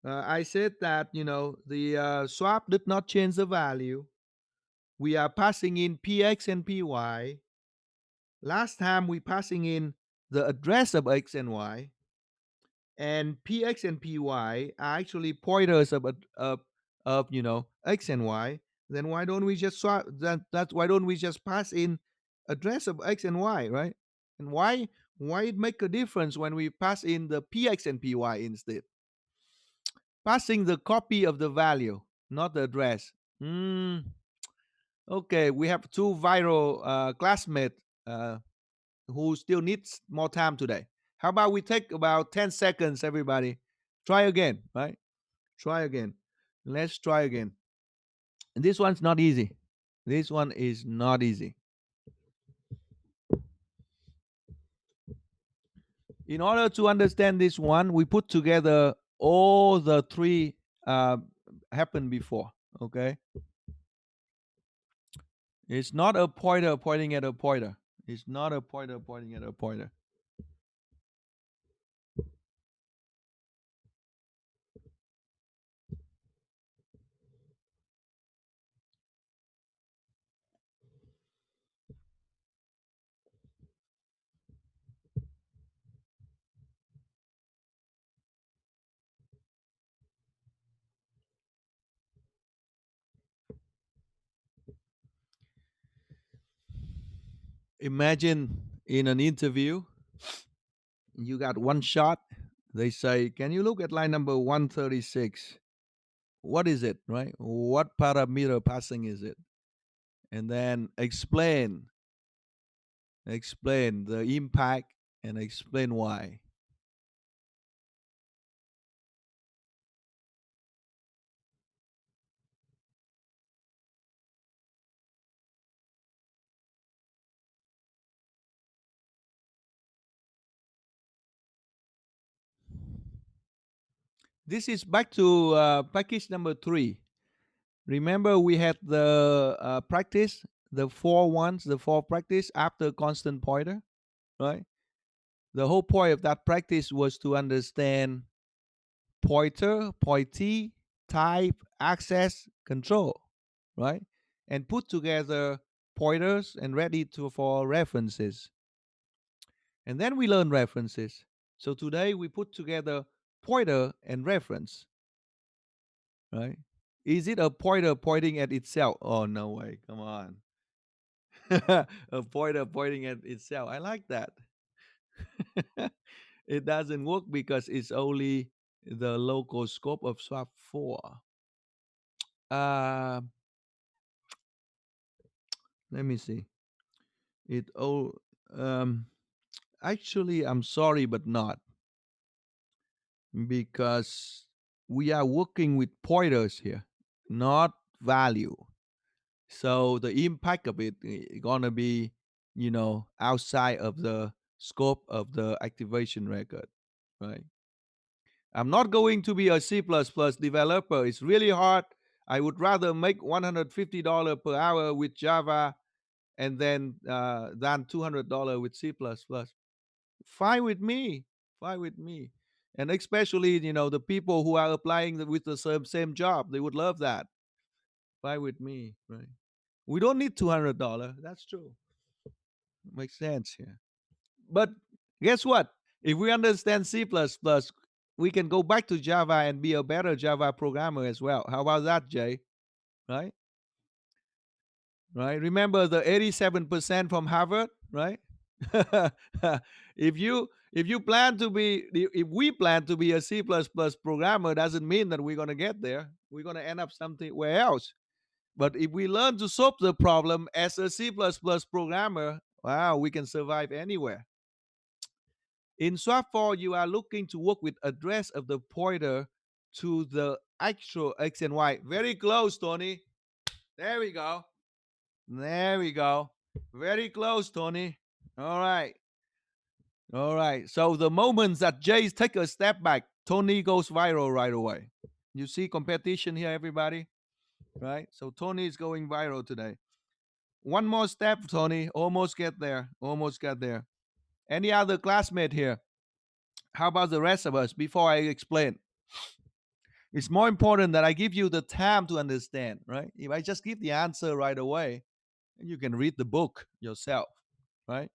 I said that the swap did not change the value. We are passing in px and py. Last time we passing in the address of x and y, and px and py are actually pointers of x and y. Then why don't we just swap that why don't we just pass in address of x and y, right? And why it make a difference when we pass in the px and py instead? Passing the copy of the value, not the address. Hmm. Okay, we have two viral classmates who still needs more time today. How about we take about 10 seconds, everybody? Try again, right? Try again. Let's try again. And this one's not easy. This one is not easy. In order to understand this one, we put together all the three uh, happened before. Okay, it's not a pointer pointing at a pointer. It's not a pointer pointing at a pointer. Imagine in an interview, you got one shot. They say, "Can you look at line number 136? What is it, right? What parameter passing is it?" And then explain the impact and explain why. This is back to package number 3. Remember, we had the practice, the four practice after constant pointer, right? The whole point of that practice was to understand pointer, pointee, type, access, control, right? And put together pointers and ready for references. And then we learn references. So today we put together pointer and reference, right? Is it a pointer pointing at itself? Oh, no way. Come on. A pointer pointing at itself. I like that. It doesn't work because it's only the local scope of swap 4. Uh, Let me see. It oh um actually I'm sorry but not, because we are working with pointers here, not value. So the impact of it gonna be, outside of the scope of the activation record, right? I'm not going to be a C++ developer. It's really hard. I would rather make $150 per hour with Java and then than $200 with C++. Fine with me. Fine with me. And especially, the people who are applying with the same job, they would love that. Fine with me, right? We don't need $200. That's true. Makes sense here. But guess what? If we understand C++, we can go back to Java and be a better Java programmer as well. How about that, Jay? Right? Right? Remember the 87% from Harvard, right? if you plan to be if we plan to be a C++ programmer, doesn't mean that we're going to get there. We're going to end up somewhere else. But if we learn to solve the problem as a C++ programmer, wow, we can survive anywhere. In swap 4, you are looking to work with address of the pointer to the actual x and y. Very close, Tony. There we go. There we go. Very close, Tony. All right. All right. So the moments that Jay take a step back, Tony goes viral right away. You see competition here, everybody? Right? So Tony is going viral today. One more step, Tony. Almost get there. Almost got there. Any other classmate here? How about the rest of us before I explain? It's more important that I give you the time to understand, right? If I just give the answer right away, you can read the book yourself, right?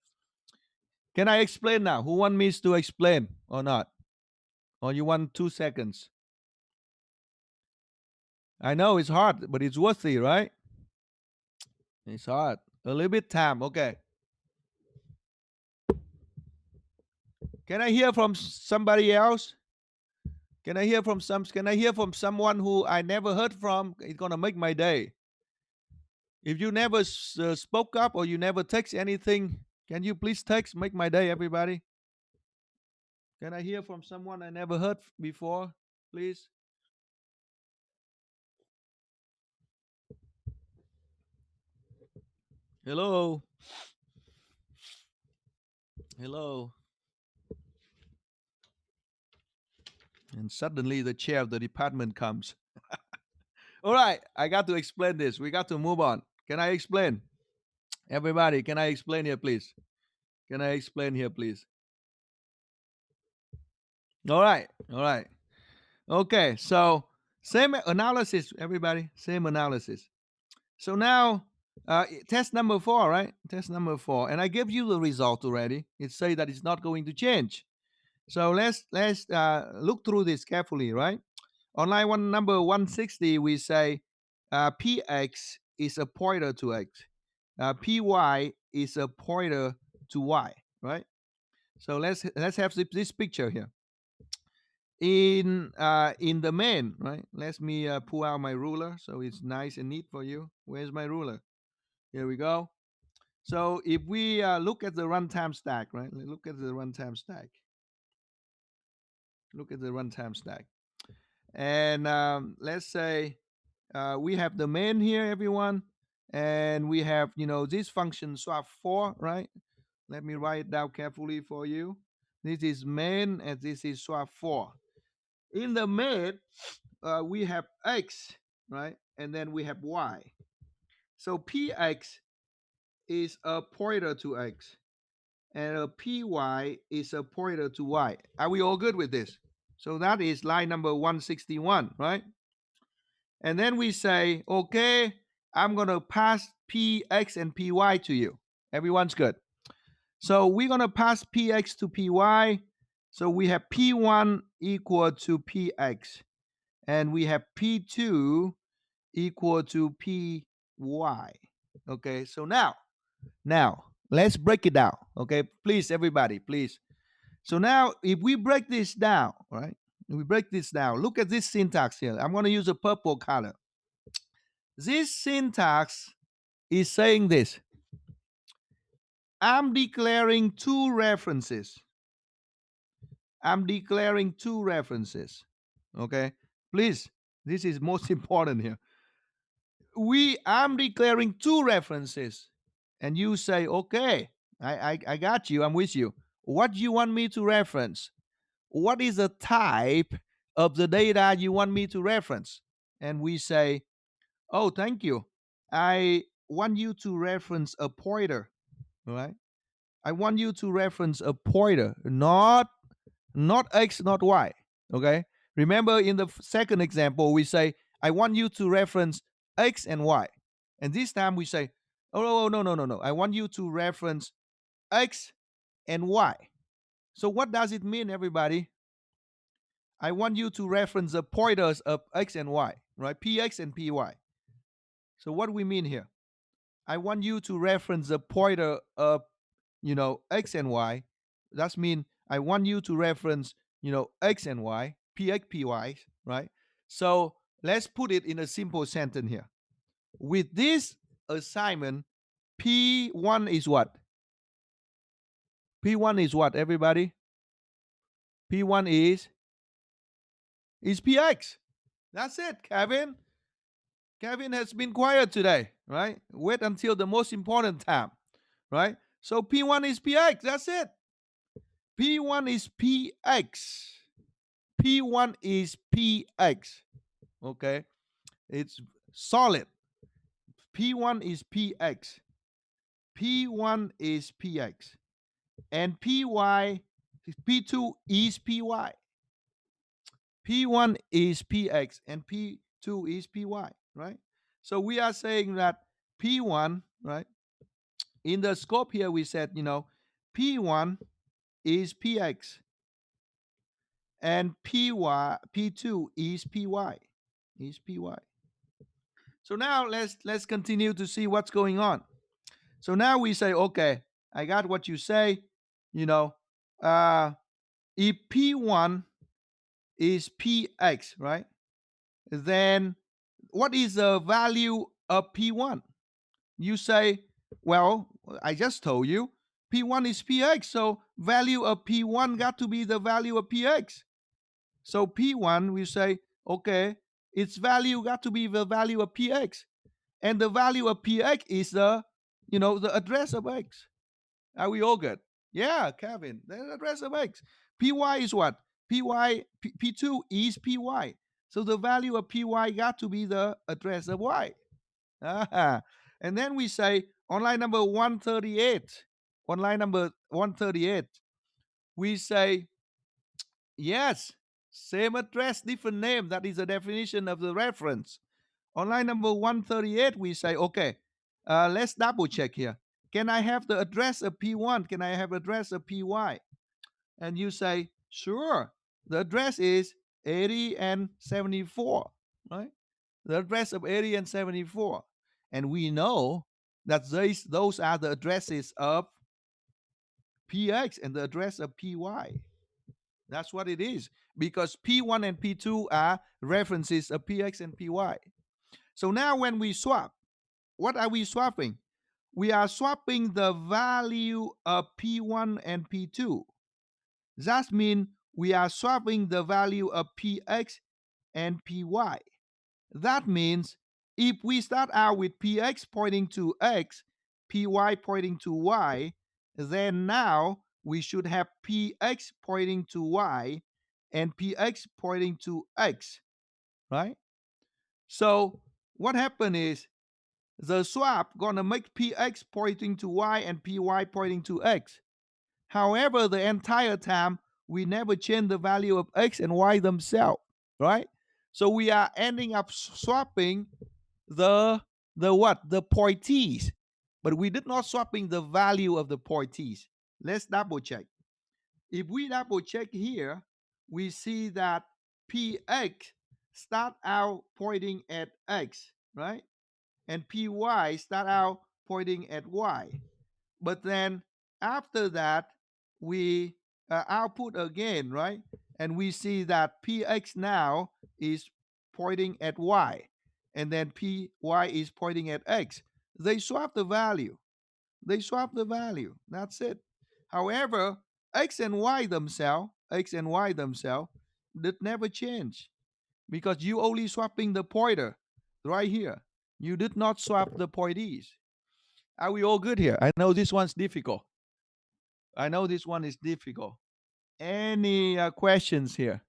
Can I explain now? Who want me to explain or not? Or you want 2 seconds? I know it's hard, but it's worthy, right? It's hard. A little bit time. Okay. Can I hear from somebody else? Can I hear from someone who I never heard from? It's gonna make my day. If you never spoke up or you never text anything, can you please text? Make my day, everybody. Can I hear from someone I never heard before, please? Hello. Hello. And suddenly the chair of the department comes. All right, I got to explain this. We got to move on. Can I explain? Everybody, can I explain here, please? Can I explain here, please? All right. All right. Okay. So, same analysis, everybody. Same analysis. So now, test number 4, right? Test number 4, and I gave you the result already. It say that it's not going to change. So let's look through this carefully, right? On line one, number 160, we say px is a pointer to x, py is a pointer to y, right? So let's have this picture here. In the main, right? Let me pull out my ruler so it's nice and neat for you. Where's my ruler? Here we go. So if we look at the runtime stack, right? Look at the runtime stack. Look at the runtime stack. And let's say we have the main here, everyone. And we have, this function swap4, right? Let me write it down carefully for you. This is main and this is swap4. In the main, we have x, right? And then we have y. So px is a pointer to x, and a py is a pointer to y. Are we all good with this? So that is line number 161, right? And then we say, okay, I'm going to pass px and py to you. Everyone's good. So we're going to pass px to py. So we have p1 equal to px, and we have p2 equal to py. Okay, so now let's break it down. Okay, please, everybody, please. So now if we break this down, right? We break this down. Look at this syntax here. I'm going to use a purple color. This syntax is saying this. I'm declaring two references. I'm declaring two references. Okay, please, this is most important here. I'm declaring two references, and you say, okay, I got you, I'm with you. What do you want me to reference? What is the type of the data you want me to reference. And we say, oh, thank you. I want you to reference a pointer, right? I want you to reference a pointer, not X, not Y. Okay. Remember in the second example, we say, I want you to reference X and Y. And this time we say, oh, no, no, no, no. I want you to reference X and Y. So what does it mean, everybody? I want you to reference the pointers of X and Y, right? PX and PY. So what do we mean here? I want you to reference the pointer of, X and Y. That's mean I want you to reference, X and Y, PX, PY, right? So let's put it in a simple sentence here. With this assignment, P1 is what? P1 is what, everybody? P1 is PX. That's it, Kevin. Kevin has been quiet today, right? Wait until the most important time, right? So P1 is PX. That's it. P1 is PX. P1 is PX. Okay. It's solid. P1 is PX. P1 is PX. And P2 is PY. P1 is PX and P2 is PY, right? So we are saying that P1, right? In the scope here, we said, P1 is PX and P2 is PY. Is PY. So now let's continue to see what's going on. So now we say, okay, I got what you say. You know, uh, if P1 is PX, right? Then what is the value of P1? You say, well, I just told you P1 is PX, so value of P1 got to be the value of PX. So P1, we say, okay, its value got to be the value of PX. And the value of PX is the address of X. Are we all good? Yeah, Kevin, the address of X. PY is what? P2 is PY. So the value of PY got to be the address of Y. Ah, and then we say on line number 138, we say, yes, same address, different name. That is the definition of the reference. On line number 138, we say, okay, let's double check here. Can I have the address of P1? Can I have address of PY? And you say, sure. The address is 80 and 74, right? The address of 80 and 74. And we know that those are the addresses of PX and the address of PY. That's what it is. Because P1 and P2 are references of PX and PY. So now when we swap, what are we swapping? We are swapping the value of P1 and P2. That means we are swapping the value of PX and PY. That means if we start out with PX pointing to X, PY pointing to Y, then now we should have PX pointing to Y and PX pointing to X, right? So what happened is the swap gonna make PX pointing to Y and PY pointing to X. However, the entire time we never change the value of X and Y themselves, right? So we are ending up swapping the what? The pointees. But we did not swapping the value of the pointees. Let's double check. If we double check here, we see that PX start out pointing at X, right? And PY start out pointing at Y. But then after that, we output again, right? And we see that PX now is pointing at Y. And then PY is pointing at X. They swap the value. They swap the value. That's it. However, X and Y themselves did never change because you only swapping the pointer right here. You did not swap the pointees. Are we all good here? I know this one's difficult. I know this one is difficult. Any questions here?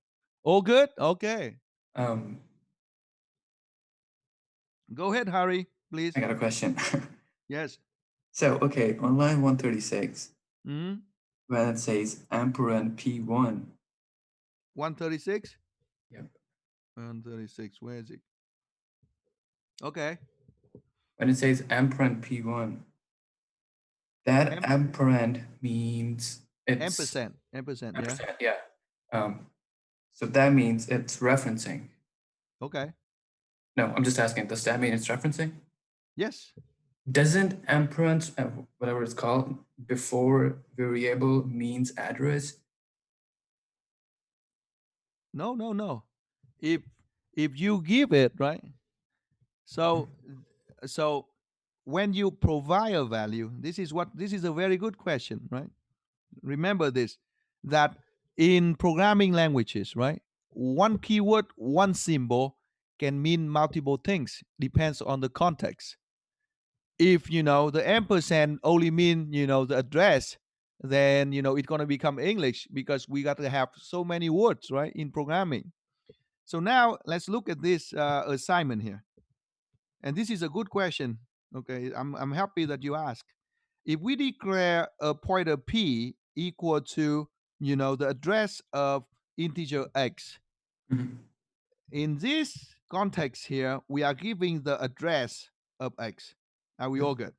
All good? Okay. Um, Go ahead, Harry, I please. got a question. Yes. So, okay, on line 136, Hmm. when it says amperan P1, 136? yep. 136. Where is it? Okay. When it says amperan P1, that Am- amperan means it's ampersand. Ampersand, yeah. ampersand, yeah. Um, so that means it's referencing. Okay. No, I'm just asking, does that mean it's referencing? Yes. Doesn't amperand, whatever it's called, before variable means address? No, no, no. If if you give it, right? So so when you provide a value, this is a very good question, right? Remember this, that in programming languages, right? One keyword, one symbol can mean multiple things, depends on the context. If the ampersand only mean the address, then it's going to become English, because we got to have so many words, right, in programming. So now let's look at this assignment here, and this is a good question. Okay, I'm happy that you ask. If we declare a pointer p equal to the address of integer x, Mhm, in this context here we are giving the address of x. Are we yep, all good?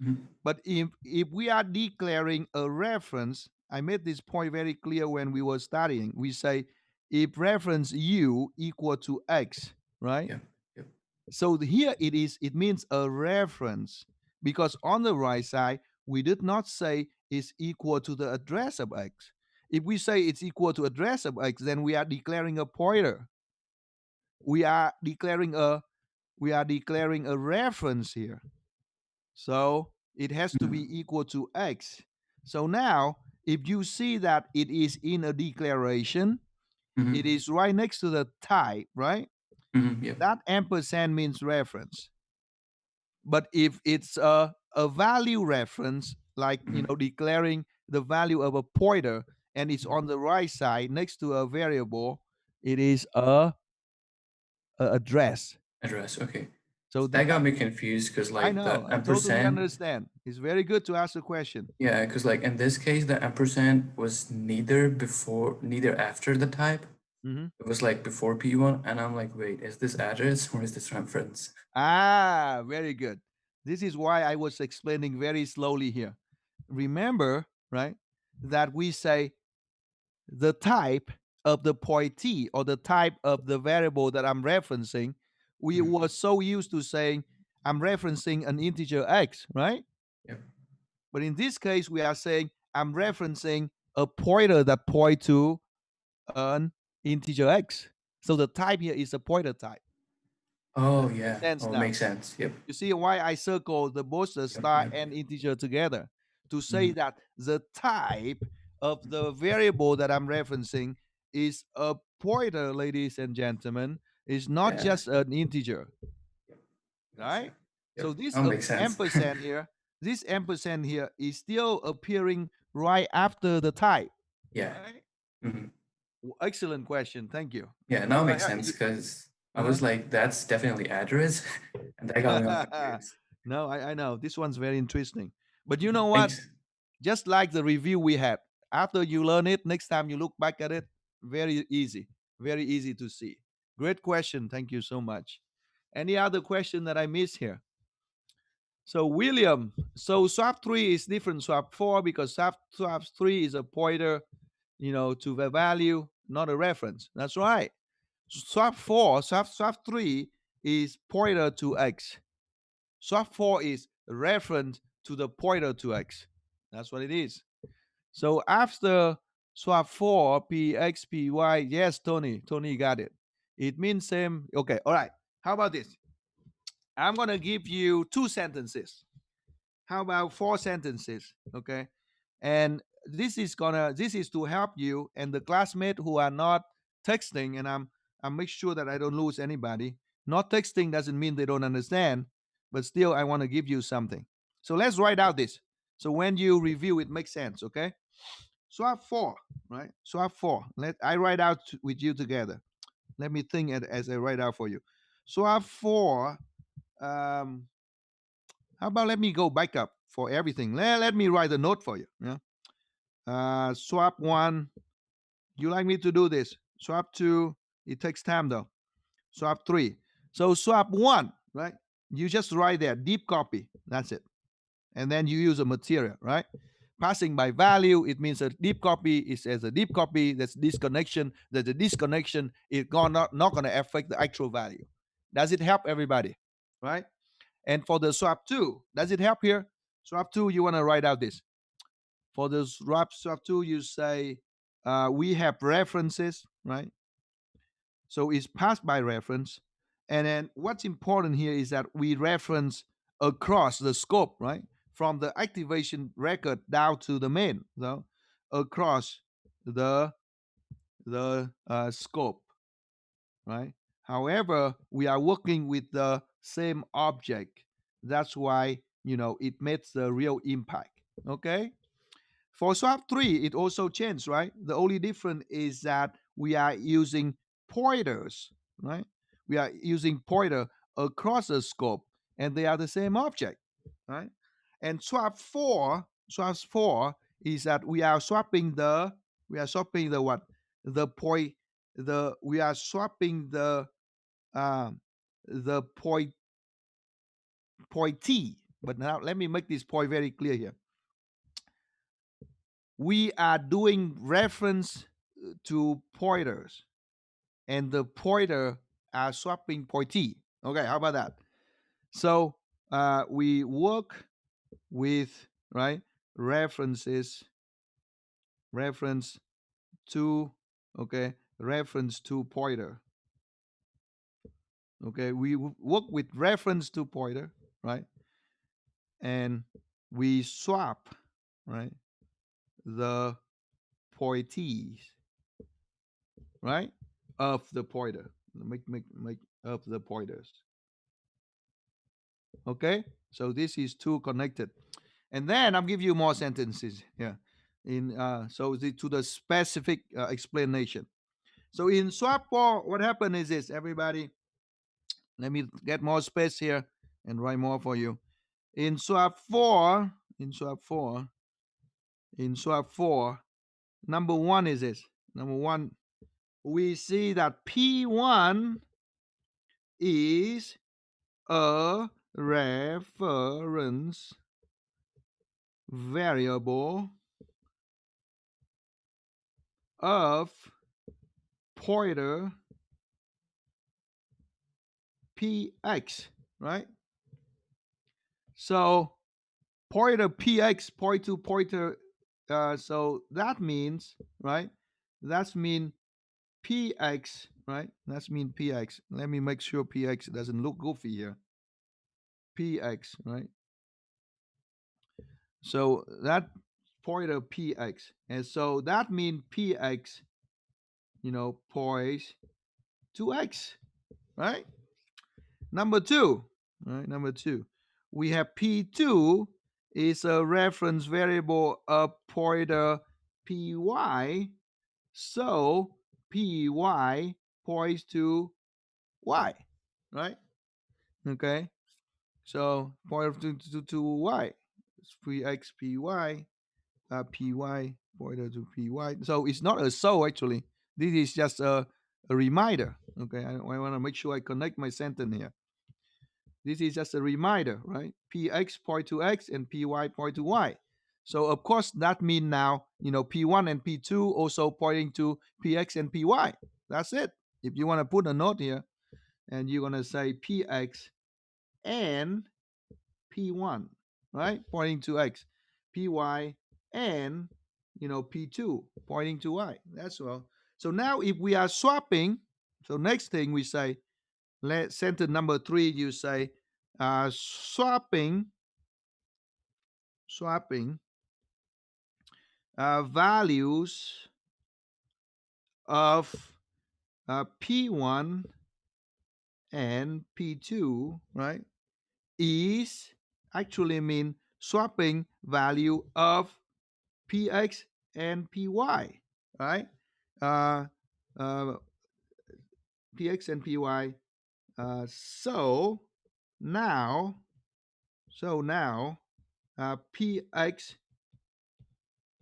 mhm, But if we are declaring a reference, I made this point very clear when we were studying. We say if reference u equal to x, right? yep, yep, So here it means a reference, because on the right side we did not say is equal to the address of x. If we say it's equal to address of x, then we are declaring a pointer. We are declaring a reference here. So it has to be mhm, equal to x. So now, if you see that it is in a declaration, it mhm, is right next to the type, right? mhm, yep, That ampersand means reference. But if it's a value reference, like mhm, declaring the value of a pointer, and it's mhm. on the right side next to a variable, it is a address. Address, okay. So So that got me confused because I like know, the I totally ampersand, understand. It's very good to ask the question. yeah, because like in this case, the ampersand was neither before, neither after the type. Mhm. It was like before P1, and I'm like, wait, is this address or is this reference? Ah, very good. This is why I was explaining very slowly here. Remember, right, that we say the type of the pointee, or the type of the variable that I'm referencing. We Mhm, were so used to saying I'm referencing an integer x, right? yep, But in this case, we are saying I'm referencing a pointer that point to an integer x. So the type here is a pointer type. oh Does it make yeah, sense oh, now? makes sense. Yep, You see why I circle the both the yep, star yep. and integer together, to say Mhm, that the type of the variable that I'm referencing is a pointer, ladies and gentlemen, is not yeah, just an integer, yep, right? gotcha. So Yep, this that makes sense. ampersand here is still appearing right after the type, Yeah. right? Mhm. Excellent question. Thank you. Yeah, now You it are makes sense you, because I uh-huh. was like, that's definitely address, and that got me all confused. No, I know this one's very interesting. But you know what? Thanks. Just like the review we had, after you learn it, next time you look back at it, very easy to see. Great question. Thank you so much. Any other question that I missed here? So William, so swap 3 is different swap 4, because swap 3 is a pointer, to the value, not a reference. That's right. Swap 3 is pointer to x. Swap 4 is reference to the pointer to x. That's what it is. So after swap 4, p x, p y, yes, Tony got it. It means same. Okay, all right. How about this? I'm going to give you two sentences. How about four sentences? Okay. And this is to help you and the classmate who are not texting, and I make sure that I don't lose anybody. Not texting doesn't mean they don't understand, but still I want to give you something. So let's write out this. So when you review it makes sense, okay? Swap 4, right? Swap 4. I write out with you together. Let me think as I write out for you. Swap 4. Um, how about let me go back up for everything. Let me write a note for you. Yeah. Swap 1. You like me to do this? Swap 2. It takes time though. Swap 3. So swap 1, right? You just write there, deep copy. That's it. And then you use a material, right? Passing by value, it means a deep copy is as a deep copy. That's disconnection. That the disconnection is not going to affect the actual value. Does it help everybody? Right? And for the swap 2, does it help here? Swap 2, you want to write out this. For the swap 2, you say we have references, right? So it's passed by reference. And then what's important here is that we reference across the scope, right? From the activation record down to the main. So across the scope, right? However, we are working with the same object. That's why it makes the real impact. Okay. For swap 3, it also changed, right? The only difference is that we are using pointers, right? We are using pointer across the scope, and they are the same object, right? And swap 4 is that we are swapping the what? The point the we are swapping um the point T. But now let me make this point very clear here. We are doing reference to pointers, and the pointer are swapping pointee. Okay, how about that? So we work with, right, references, reference to, okay, reference to pointer. Okay, we work with reference to pointer, right, and we swap, right, the pointees, right, of the pointer. Make of the pointers. Okay, so this is two connected, and then I'll give you more sentences here. To the specific explanation. So in swap 4, what happened is this. Everybody, let me get more space here and write more for you. In swap 4, number one is this. Number one, we see that P1 is a reference variable of pointer px, right? So pointer px point to pointer. So that means, right? That's mean px, right? That's mean px. Let me make sure px doesn't look goofy here. Px, right? So that pointer px, and so that means px, points to x, right? Number two, right? Number two, we have P2 is a reference variable of pointer Py. So Py points to y, right? Okay. So pointer to y. It's Px Py, Py pointer to Py. So it's not a so actually. This is just a reminder. Okay. I want to make sure I connect my sentence here. This is just a reminder, right? Px point to x and Py point to y. So of course that means now, P1 and P2 also pointing to Px and Py. That's it. If you want to put a note here and you're going to say Px and P1, right? Pointing to x. Py and, P2 pointing to y. That's all. So now if we are swapping, so next thing we say, sentence number 3, you say swapping values of P1 and P2, right, is actually mean swapping value of Px and py, right? Uh, uh, px and py. So now, px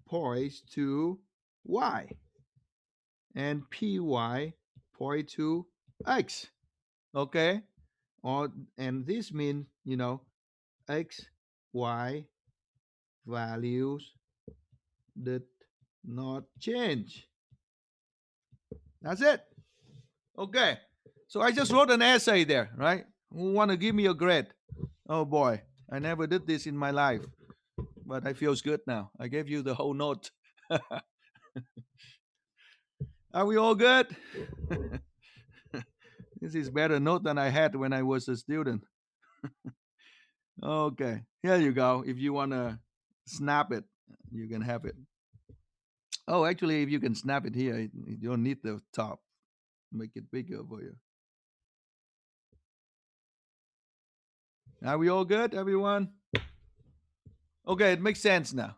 points to y, and py point to x. Okay, or and this means x, y values did not change. That's it. Okay. So I just wrote an essay there, right? Who want to give me a grade? Oh boy, I never did this in my life, but I feels good now. I gave you the whole note. Are we all good? This is better note than I had when I was a student. Okay, here you go. If you want to snap it, you can have it. Oh, actually, if you can snap it here, you don't need the top. Make it bigger for you. Are we all good, everyone? Okay, it makes sense now.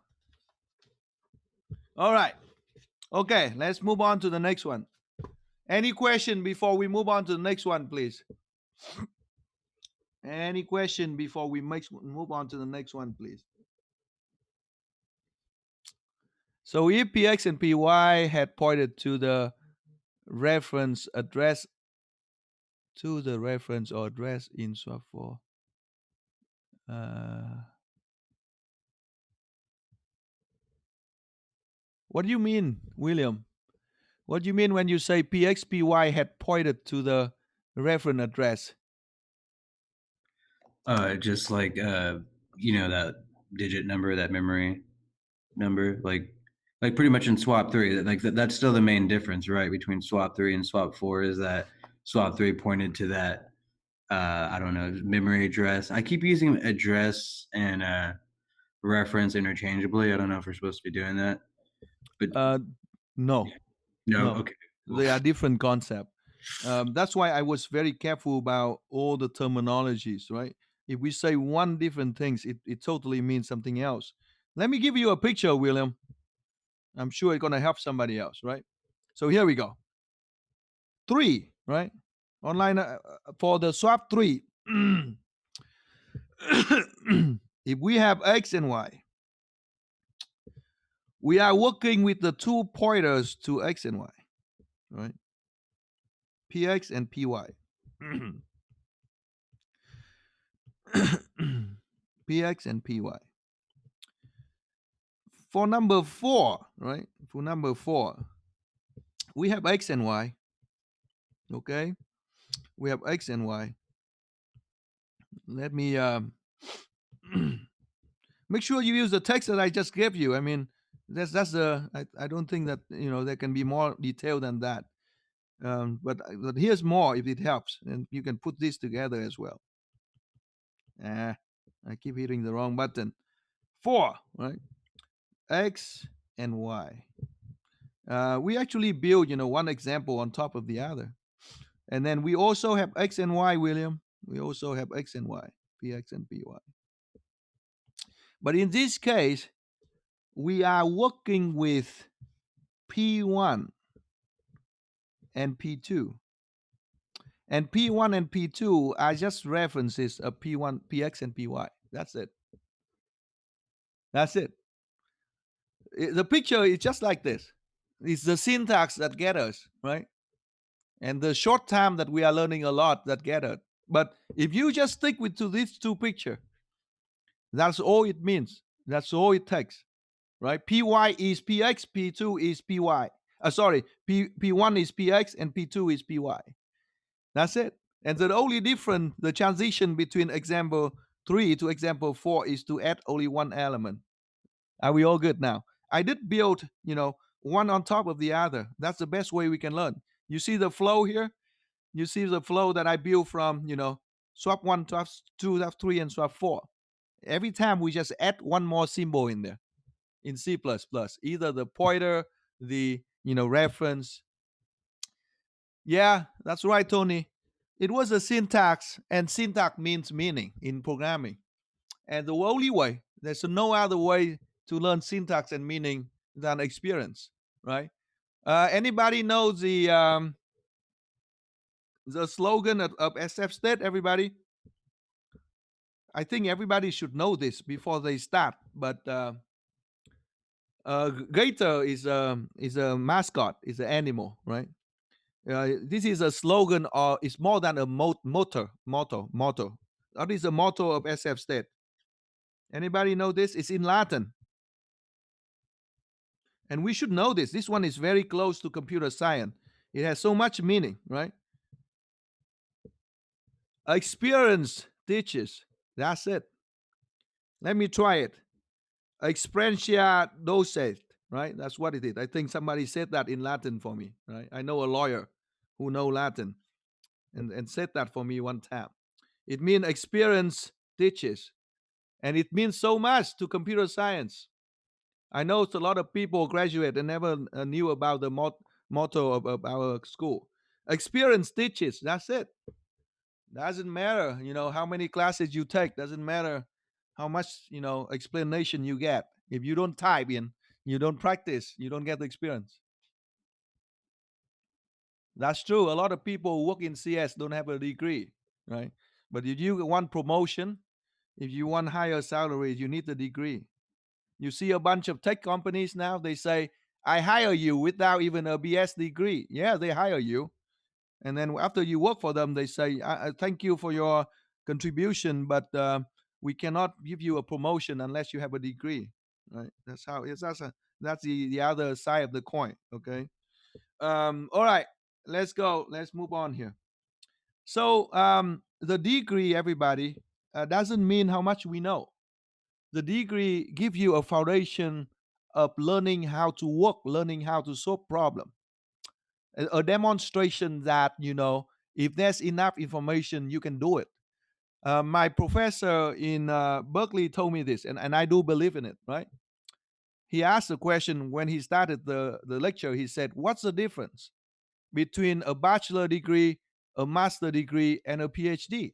All right. Okay, let's move on to the next one. Any question before we move on to the next one, please? Any question before we move on to the next one, please? So if px and py had pointed to the reference address or address in swap 4, what do you mean, William? What do you mean when you say px py had pointed to the reference address? Just like that digit number, that memory number, like pretty much in swap 3, that's still the main difference, right, between swap 3 and swap 4, is that swap 3 pointed to that I don't know, memory address. I keep using address and reference interchangeably. I don't know if we're supposed to be doing that, but No, no, no, okay, cool. they are different concept. That's why I was very careful about all the terminologies, right? If we say one different things, it totally means something else. Let me give you a picture, William. I'm sure it's gonna help somebody else, right? So here we go. 3, right? Online for the swap 3. If we have x and y, we are working with the two pointers to x and y, right? Px and py. Px and py. For number 4, right? For number 4, we have x and y. Okay, we have x and y. Let me make sure you use the text that I just gave you. I mean, that's the I don't think that there can be more detail than that. But here's more if it helps, and you can put this together as well. I keep hitting the wrong button. 4, right? X and Y. We actually build, one example on top of the other. And then we also have X and Y, William. We also have X and Y, PX and PY. But in this case, we are working with P1 and P2. And P1 and P2 are just references of P1, PX, and PY. That's it. That's it. The picture is just like this. It's the syntax that get us, right? And the short time that we are learning a lot that get it. But if you just stick with to these two picture, that's all it means. That's all it takes, right? Py is px, p2 is py. Sorry, p1 is px and p2 is py. That's it. And the only difference, the transition between example 3 to example 4 is to add only one element. Are we all good now? I did build, one on top of the other. That's the best way we can learn. You see the flow here? You see the flow that I built from, swap 1, swap 2, swap 3, and swap 4. Every time we just add one more symbol in there in C++, either the pointer, the, reference. Yeah, that's right, Tony. It was a syntax, and syntax means meaning in programming. And the only way, there's no other way to learn syntax and meaning than experience, right? Anybody knows the slogan of SF State? Everybody, I think everybody should know this before they start. But gator is a mascot, is an animal, right? This is a slogan, or it's more than a motto. That is the motto of SF State. Anybody know this? It's in Latin, and we should know this. This one is very close to computer science. It has so much meaning, right? Experience teaches. That's it. Let me try it. Experientia docet, right? That's what it is. I think somebody said that in Latin for me, right? I know a lawyer who know Latin and said that for me one time. It means experience teaches, and it means so much to computer science. I know it's a lot of people graduate and never knew about the motto of our school. Experience teaches. That's it. Doesn't matter, how many classes you take. Doesn't matter how much, explanation you get. If you don't type in, you don't practice, you don't get the experience. That's true. A lot of people who work in CS don't have a degree, right? But if you want promotion, if you want higher salary, you need the degree. You see a bunch of tech companies now, they say, I hire you without even a BS degree. Yeah, they hire you. And then after you work for them, they say, I thank you for your contribution, but we cannot give you a promotion unless you have a degree. Right? That's how it's. That's the other side of the coin. Okay. All right. Let's go. Let's move on here. So the degree, everybody, doesn't mean how much we know. The degree give you a foundation of learning how to work, learning how to solve problem, a demonstration that if there's enough information, you can do it. My professor in Berkeley told me this, and I do believe in it, right? He asked a question when he started the lecture. He said, what's the difference between a bachelor degree, a master degree, and a PhD?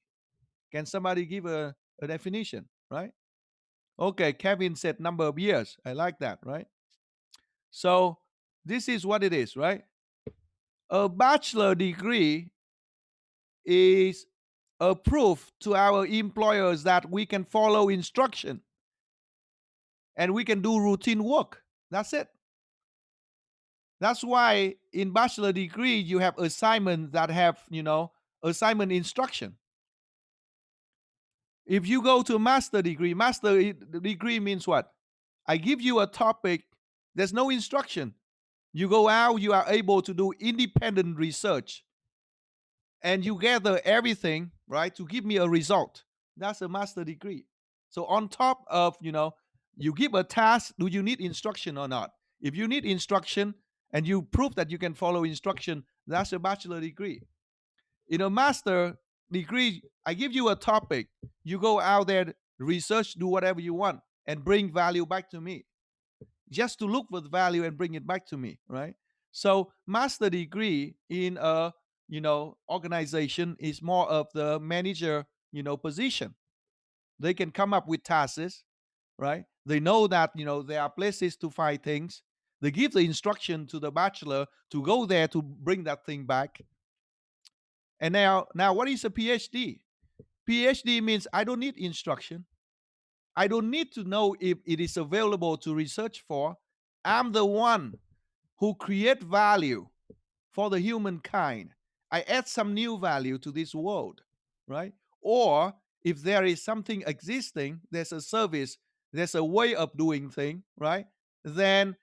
Can somebody give a definition, right? Okay, Kevin said number of years. I like that, right? So this is what it is, right? A bachelor degree is a proof to our employers that we can follow instruction and we can do routine work. That's it. That's why in bachelor degree you have assignments that have, assignment instruction. If you go to master degree means what? I give you a topic, there's no instruction. You go out, you are able to do independent research and you gather everything, right, to give me a result. That's a master degree. So on top of, you give a task, do you need instruction or not? If you need instruction and you prove that you can follow instruction, that's a bachelor degree. In a master degree, I give you a topic, you go out there, research, do whatever you want, and bring value back to me. Just to look for the value and bring it back to me, right? So master degree in a organization is more of the manager position. They can come up with tasks, right? They know that there are places to find things. They give the instruction to the bachelor to go there to bring that thing back. And now what is a PhD? PhD means I don't need instruction. I don't need to know if it is available to research for. I'm the one who create value for the humankind. I add some new value to this world, right? Or if there is something existing, there's a service, there's a way of doing thing, right? Then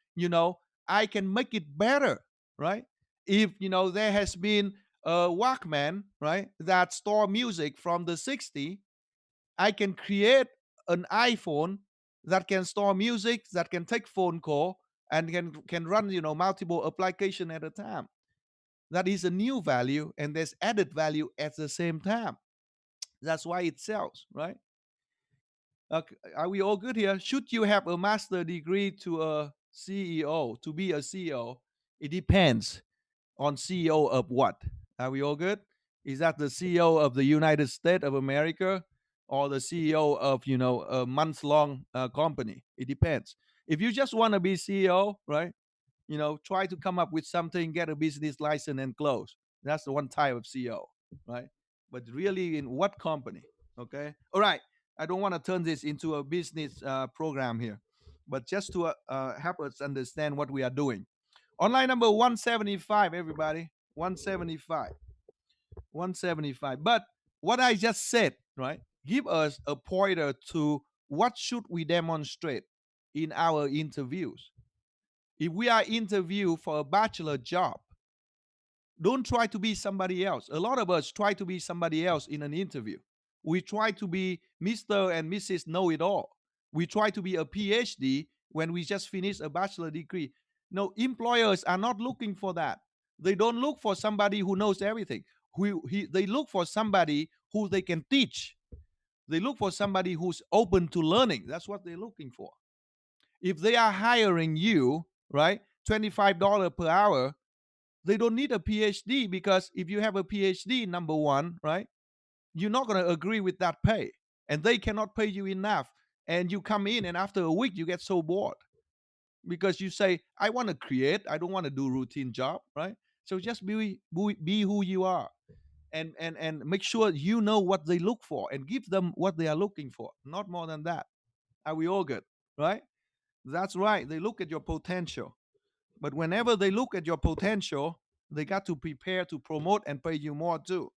I can make it better, right? If there has been a Walkman, right, that store music from the 60s, I can create an iPhone that can store music, that can take phone call, and can run multiple application at a time. That is a new value, and there's added value at the same time. That's why it sells, right? Are we all good here? Should you have a master degree to a CEO to be a CEO? It depends on CEO of what. Are we all good? Is that the CEO of the United States of America or the CEO of a month-long company? It depends. If you just want to be CEO, right? Try to come up with something, get a business license, and close. That's the one type of CEO, right? But really, in what company? Okay. All right. I don't want to turn this into a business program here, but just to help us understand what we are doing. Online number 175, everybody. 175. 175. But what I just said, right? Give us a pointer to what should we demonstrate in our interviews. If we are interviewed for a bachelor job, don't try to be somebody else. A lot of us try to be somebody else in an interview. We try to be Mr. and Mrs. Know It All. We try to be a PhD when we just finished a bachelor degree. No, employers are not looking for that. They don't look for somebody who knows everything. They look for somebody who they can teach. They look for somebody who's open to learning. That's what they're looking for. If they are hiring you, right, $25 per hour, they don't need a PhD, because if you have a PhD, number one, right, you're not going to agree with that pay, and they cannot pay you enough. And you come in, and after a week, you get so bored because you say, I want to create, I don't want to do routine job, right? So just be who you are, and make sure you know what they look for and give them what they are looking for, not more than that. Are we all good? Right? That's right. They look at your potential. But whenever they look at your potential, they got to prepare to promote and pay you more too.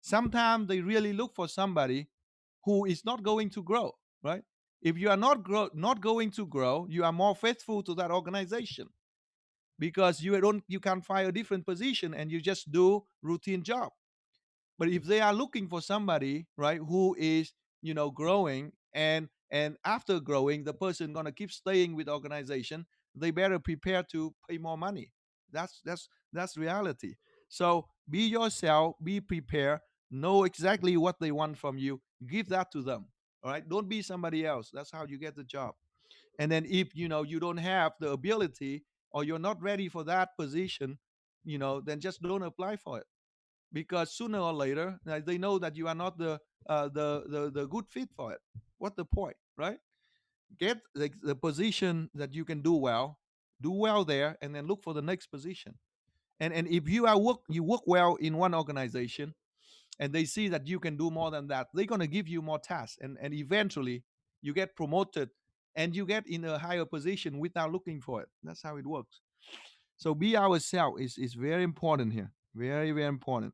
Sometimes they really look for somebody who is not going to grow, right? If you are not going to grow, you are more faithful to that organization, because you can find a different position and you just do routine job. But if they are looking for somebody, right, who is, growing, and after growing, the person gonna keep staying with the organization, they better prepare to pay more money. That's reality. So be yourself, be prepared, know exactly what they want from you, give that to them. All right, don't be somebody else. That's how you get the job. And then if you don't have the ability, or you're not ready for that position, then just don't apply for it, because sooner or later they know that you are not the good fit for it. What the point, right? Get the position that you can do well there, and then look for the next position. And if you work well in one organization, and they see that you can do more than that, they're going to give you more tasks, and eventually you get promoted, and you get in a higher position without looking for it. That's how it works. So be ourselves is very important here, very, very important.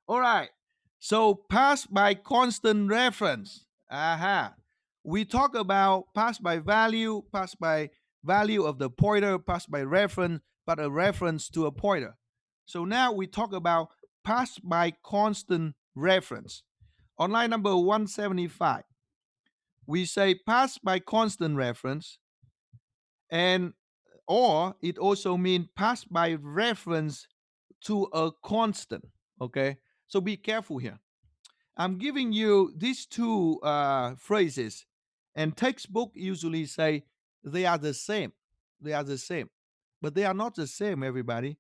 All right. So pass by constant reference. Aha. We talk about pass by value, pass by value of the pointer, pass by reference, but a reference to a pointer. So now we talk about pass by constant reference. On line number 175, we say pass by constant reference, and or it also means pass by reference to a constant. Okay. So be careful here. I'm giving you these two phrases, and textbook usually say they are the same. They are the same, but they are not the same. Everybody,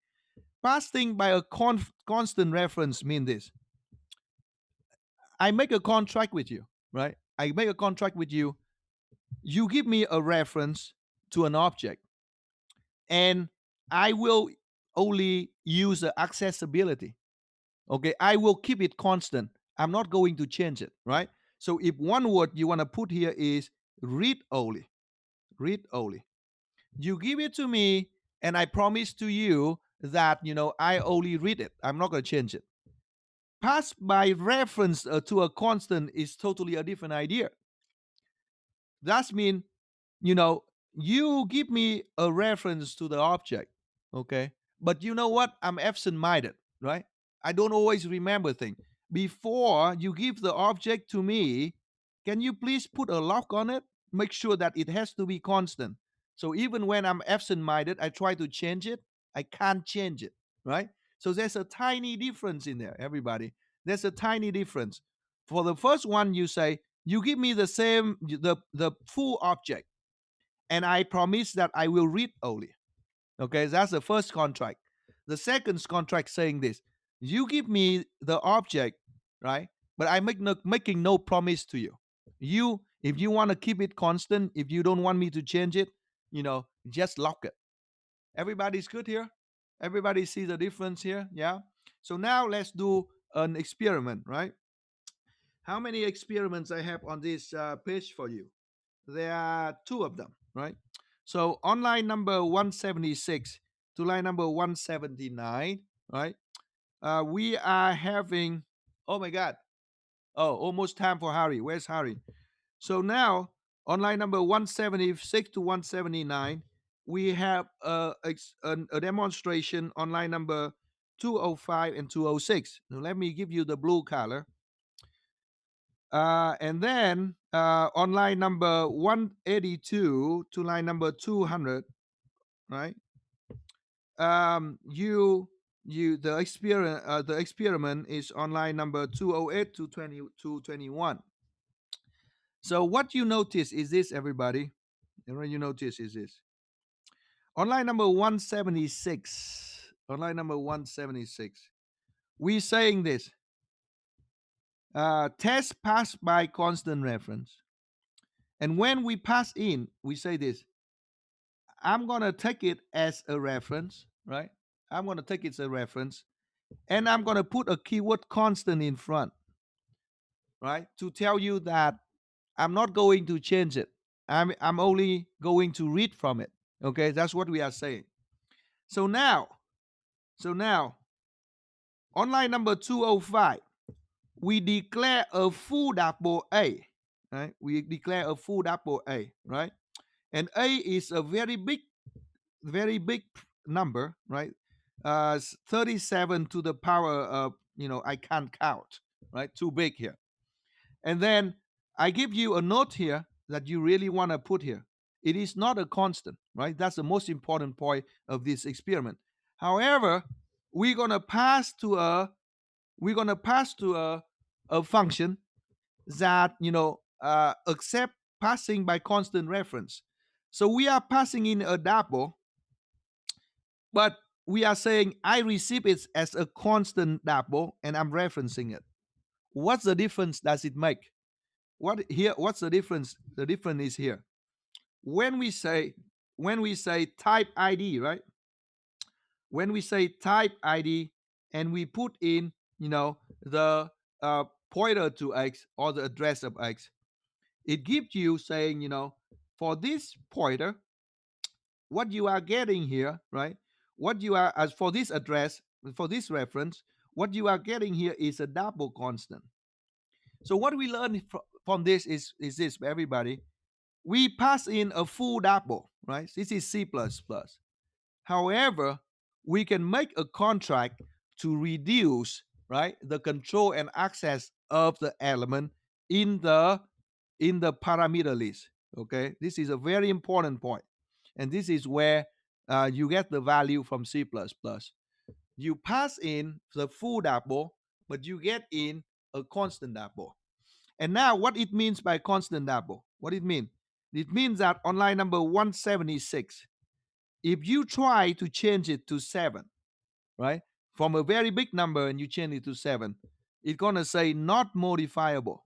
passing by a constant reference mean this: I make a contract with you, right? I make a contract with you. You give me a reference to an object, and I will only use the accessibility. Okay, I will keep it constant. I'm not going to change it, right? So if one word you want to put here is read only, read only. You give it to me, and I promise to you that I only read it. I'm not going to change it. Pass by reference to a constant is totally a different idea. That's mean, you know, you give me a reference to the object, okay? But you know what? I'm absent-minded, right? I don't always remember things. Before you give the object to me, can you please put a lock on it? Make sure that it has to be constant. So even when I'm absent-minded, I try to change it. I can't change it, right? So there's a tiny difference in there, everybody. There's a tiny difference. For the first one, you say, you give me the full object, and I promise that I will read only. Okay, that's the first contract. The second contract saying this: you give me the object, right? But I making no promise to you. If you want to keep it constant, if you don't want me to change it, just lock it. Everybody's good here? Everybody see the difference here? Yeah. So now let's do an experiment, right? How many experiments I have on this page for you? There are two of them, right? So on line number 176 to line number 179, right? We are having, oh my God, oh, almost time for Harry. Where's Harry? So now on line number 176 to 179, we have a demonstration on line number 205 and 206. Now let me give you the blue color. And then on line number 182 to line number 200, right? The experiment is on line number 208 to 21. So what you notice is this, everybody. And what you notice is this. On line number 176, we're saying this. Test passed by constant reference. And when we pass in, we say this. I'm going to take it as a reference, right? I'm going to take it as a reference. And I'm going to put a keyword constant in front, right? To tell you that I'm not going to change it. I'm only going to read from it. Okay, that's what we are saying. So now, on line number 205, we declare a full double A, right? We declare a full double A, right? And A is a very big number, right? 37 to the power of, I can't count, right? Too big here. And then I give you a note here that you really want to put here. It is not a constant, right? That's the most important point of this experiment. However, we're gonna pass to a a function that accept passing by constant reference. So we are passing in a double, but we are saying I receive it as a constant double and I'm referencing it. What's the difference does it make? What's the difference? The difference is here. When we say type ID, right? When we say type ID and we put in, the pointer to X or the address of X, it gives you saying, for this pointer, what you are getting here, right? What you are as for this address, for this reference, what you are getting here is a double constant. So what we learn from this is this, everybody. We pass in a full double, right? This is C++. However, we can make a contract to reduce, right, the control and access of the element in the parameter list. Okay, this is a very important point, and this is where you get the value from C++. You pass in the full double, but you get in a constant double. And now, what it means by constant double? What it means? It means that on line number 176, if you try to change it to 7, right, from a very big number and you change it to 7, it's going to say not modifiable.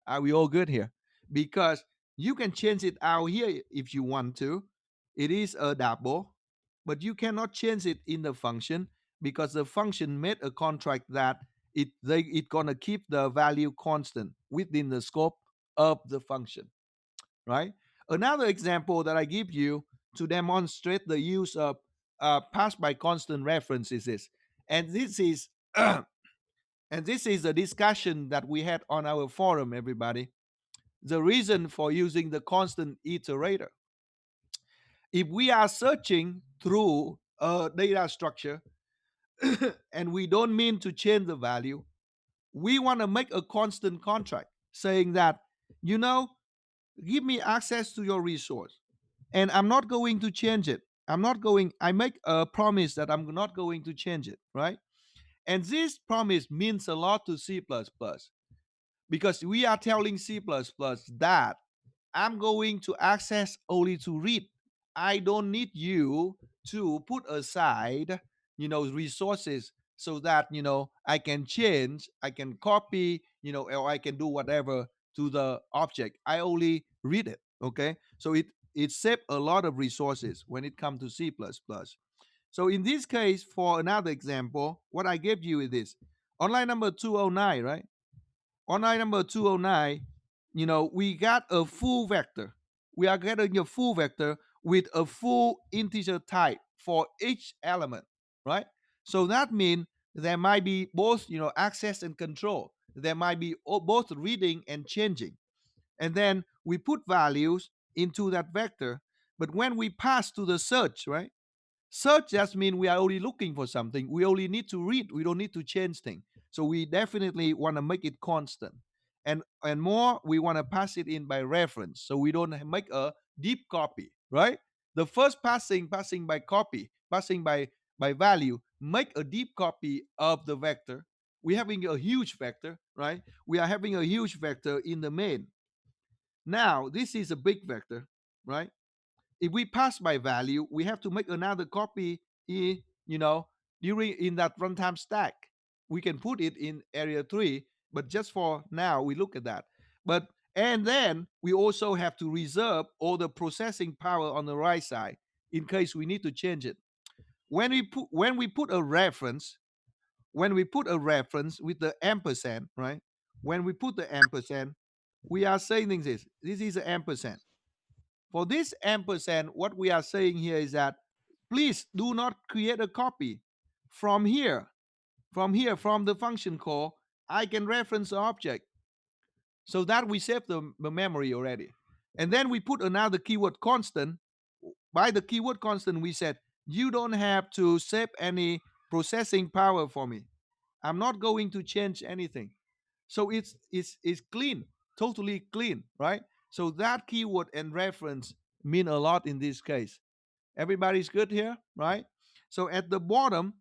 Are we all good here? Because you can change it out here if you want to. It is a double, but you cannot change it in the function because the function made a contract that it gonna keep the value constant within the scope of the function, right? Another example that I give you to demonstrate the use of pass by constant reference is this, and this is and this is a discussion that we had on our forum, everybody. The reason for using the constant iterator. If we are searching through a data structure and we don't mean to change the value, we want to make a constant contract saying that, give me access to your resource and I'm not going to change it. I make a promise that I'm not going to change it, right? And this promise means a lot to C++ because we are telling C++ that I'm going to access only to read. I don't need you to put aside, resources so that, I can change, I can copy, or I can do whatever to the object. I only read it. Okay, so it saves a lot of resources when it comes to C++. So in this case, for another example, what I gave you is this. On line number 209, right? On line number 209, we got a full vector. We are getting a full vector with a full integer type for each element, right? So that means there might be both, access and control. There might be both reading and changing. And then we put values into that vector. But when we pass to the search, right? Search just means we are only looking for something. We only need to read. We don't need to change things. So we definitely want to make it constant. And more, we want to pass it in by reference. So we don't make a deep copy, right? The first passing by copy, passing by value, make a deep copy of the vector. We're having a huge vector, right? We are having a huge vector in the main. Now, this is a big vector, right? If we pass by value, we have to make another copy during in that runtime stack. We can put it in area 3, but just for now, we look at that. And then we also have to reserve all the processing power on the right side in case we need to change it. When we put a reference, with the ampersand, right? When we put the ampersand, we are saying things this is an ampersand. For this ampersand, what we are saying here is that please do not create a copy. From the function call, I can reference the object. So that we save the memory already. And then we put another keyword constant. By the keyword constant, we said, you don't have to save any processing power for me. I'm not going to change anything. So it's clean, totally clean, right? So that keyword and reference mean a lot in this case. Everybody's good here, right? So at the bottom,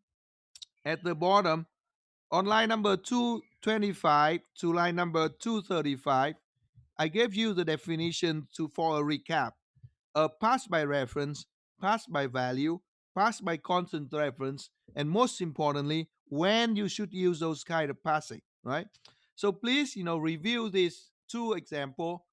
on line number 225 to line number 235, I gave you the definition for a recap. Pass by reference, pass by value, pass by constant reference, and most importantly, when you should use those kind of passing, right? So please, review these two example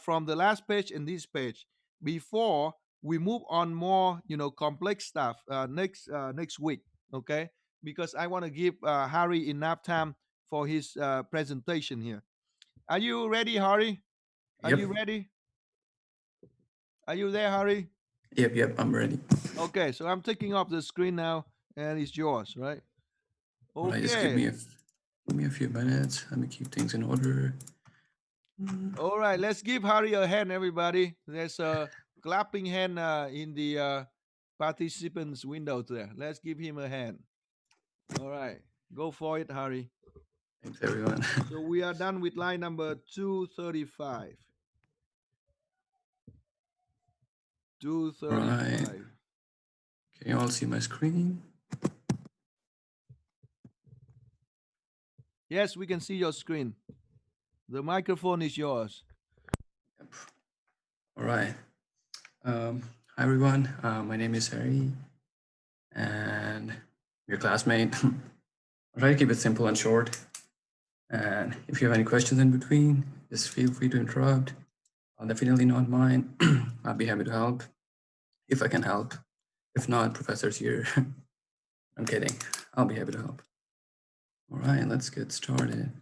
from the last page and this page before we move on more, complex stuff next week, okay? Because I want to give Harry enough time for his presentation here. Are you ready, Harry? Are Yep. you ready? Are you there, Harry? Yep, I'm ready. Okay, so I'm taking off the screen now, and it's yours, right? All right, just give Okay. me a few minutes. Let me keep things in order. All right, let's give Harry a hand, everybody. There's a clapping hand in the participants window there. Let's give him a hand. All right, go for it, Harry. Thanks, everyone. So we are done with line number 235. 235. Right. Can you all see my screen? Yes, we can see your screen. The microphone is yours. Yep. All right. Hi, everyone. My name is Harry, and your classmate. I'll try to keep it simple and short. And if you have any questions in between, just feel free to interrupt. I'll definitely not mind. I'll be happy to help if I can help. If not, professor's here. I'm kidding. I'll be happy to help. All right, let's get started.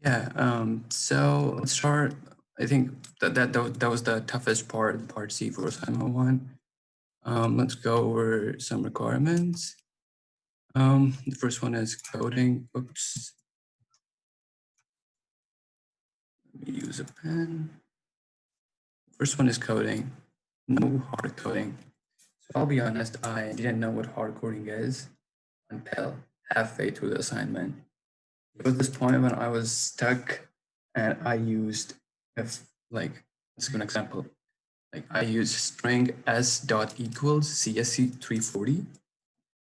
Yeah, so let's start. I think that was the toughest part C for assignment 1. Let's go over some requirements. The first one is coding. Oops. Let me use a pen. First one is coding. No hard coding. So I'll be honest, I didn't know what hard coding is until halfway through the assignment. There was this point when I was stuck and I used, let's give an example. Like I used string s dot equals CSC 340.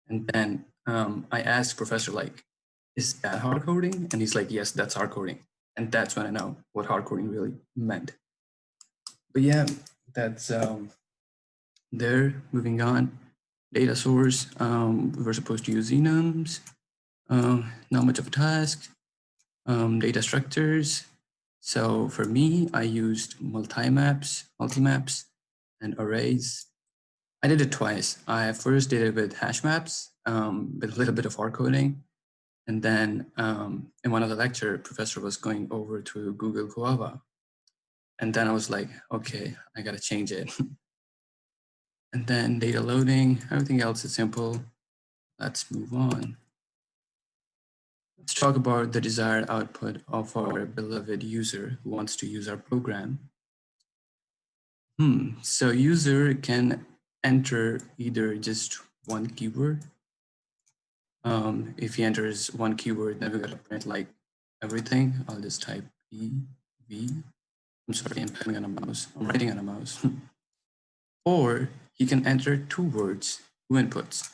And then I asked professor, is that hard coding? And he's like, yes, that's hard coding. And that's when I know what hard coding really meant. But yeah, that's there. Moving on, data source. We were supposed to use enums. Not much of a task. Data structures. So for me, I used multimaps, and arrays. I did it twice. I first did it with hash maps, with a little bit of hard coding. And then in one of the lecture, professor was going over to Google Guava. And then I was like, okay, I gotta change it. And then data loading, everything else is simple. Let's move on. Let's talk about the desired output of our beloved user who wants to use our program. So user can enter either just one keyword. If he enters one keyword, then we're gonna print like everything. I'll just type EV. I'm sorry, I'm typing on a mouse. I'm writing on a mouse. Or he can enter two words, two inputs,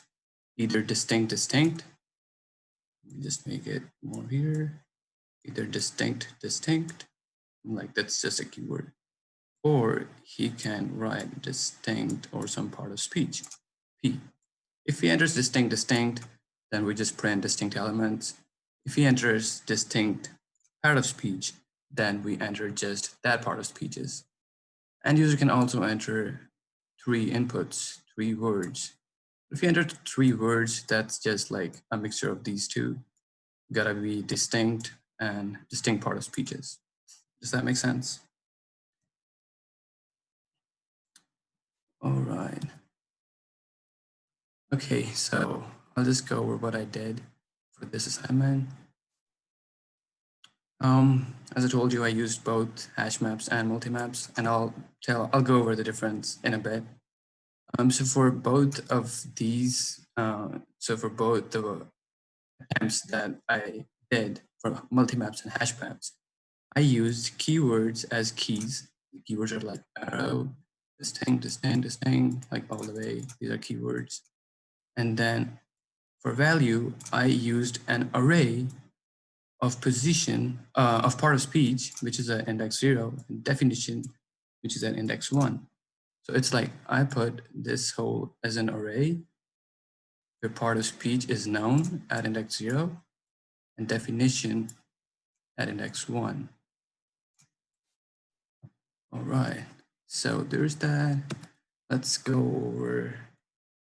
either distinct. Let me just make it more here. Either distinct, like that's just a keyword. Or he can write distinct or some part of speech, P. If he enters distinct, then we just print distinct elements. If he enters distinct part of speech, then we enter just that part of speeches. And user can also enter three inputs, three words. If you enter three words, that's just like a mixture of these two. Gotta be distinct and distinct part of speeches. Does that make sense? All right. Okay, so I'll just go over what I did for this assignment. As I told you, I used both hash maps and multimaps, and I'll go over the difference in a bit. So for both of these, so for both the attempts that I did for multimaps and hash maps, I used keywords as keys. Keywords are like arrow, distinct, like all the way. These are keywords. And then for value, I used an array of position, of part of speech, which is at index 0, and definition, which is at index 1. So it's like I put this whole as an array where part of speech is known at index 0 and definition at index 1. All right, so there's that. Let's go over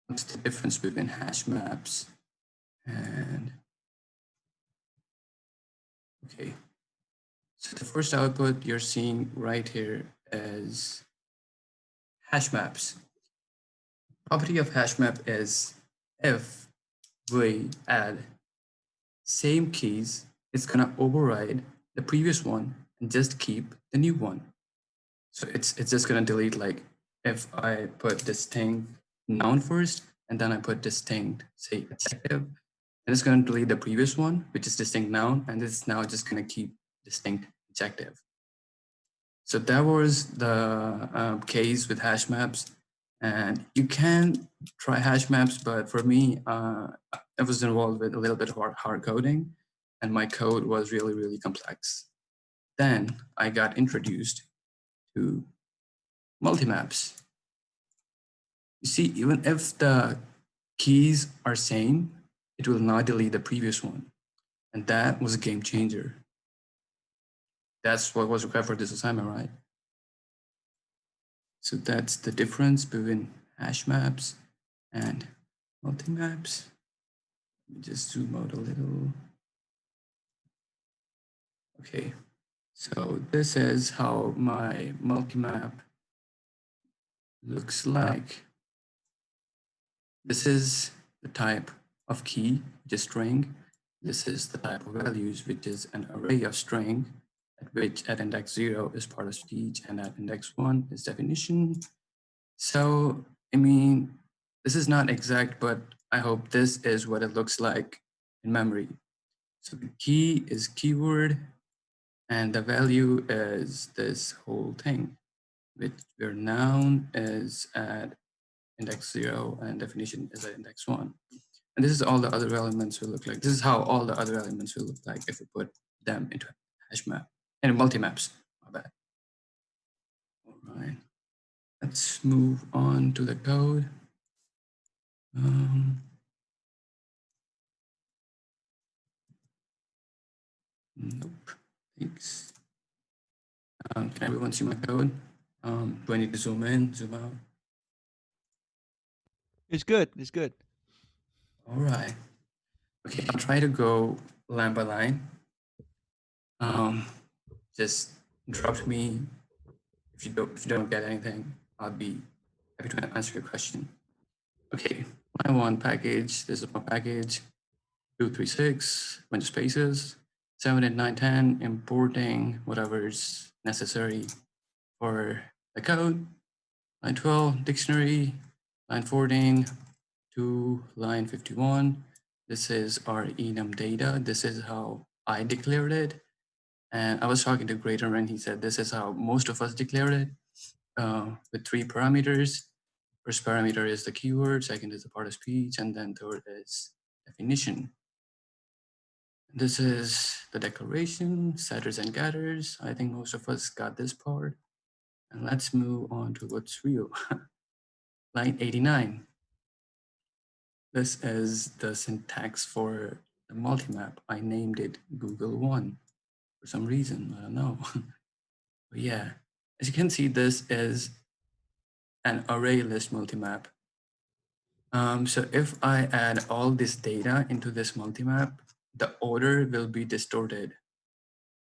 what's the difference between hash maps and, okay. So the first output you're seeing right here is hash maps. Property of hash map is if we add same keys, it's gonna override the previous one and just keep the new one. So it's just gonna delete, like if I put distinct noun first and then I put distinct, say adjective, and it's gonna delete the previous one, which is distinct noun, and it's now just gonna keep distinct adjective. So that was the case with hash maps. And you can try hash maps, but for me, I was involved with a little bit of hard coding, and my code was really, really complex. Then I got introduced to multimaps. You see, even if the keys are same, it will not delete the previous one. And that was a game changer. That's what was required for this assignment, right? So that's the difference between hash maps and multimaps. Let me just zoom out a little. Okay, so this is how my multimap looks like. This is the type of key, which is string. This is the type of values, which is an array of string, at which at index 0 is part of speech and at index 1 is definition. So, I mean, this is not exact, but I hope this is what it looks like in memory. So the key is keyword, and the value is this whole thing, which where noun is at index 0 and definition is at index 1. And this is all the other elements will look like. This is how all the other elements will look like if we put them into a hash map and multi-maps. My bad. All right. Let's move on to the code. Nope. Thanks. Can everyone see my code? Do I need to zoom in, zoom out? It's good. It's good. All right. Okay, I'll try to go line by line. Just drop me if you don't get anything. I'll be happy to answer your question. Okay, line 1 package. This is my package. 236, bunch of spaces. 7, 8, 9, 10, importing whatever is necessary for the code. Line 12, dictionary. Line 14 to line 51. This is our enum data. This is how I declared it. And I was talking to Greater and he said this is how most of us declared it with 3 parameters. First parameter is the keyword, second is the part of speech, and then third is definition. This is the declaration, setters and getters. I think most of us got this part. And let's move on to what's real. Line 89. This is the syntax for the multimap. I named it Google One for some reason, I don't know. But yeah, as you can see, this is an array list multimap. So if I add all this data into this multimap, the order will be distorted.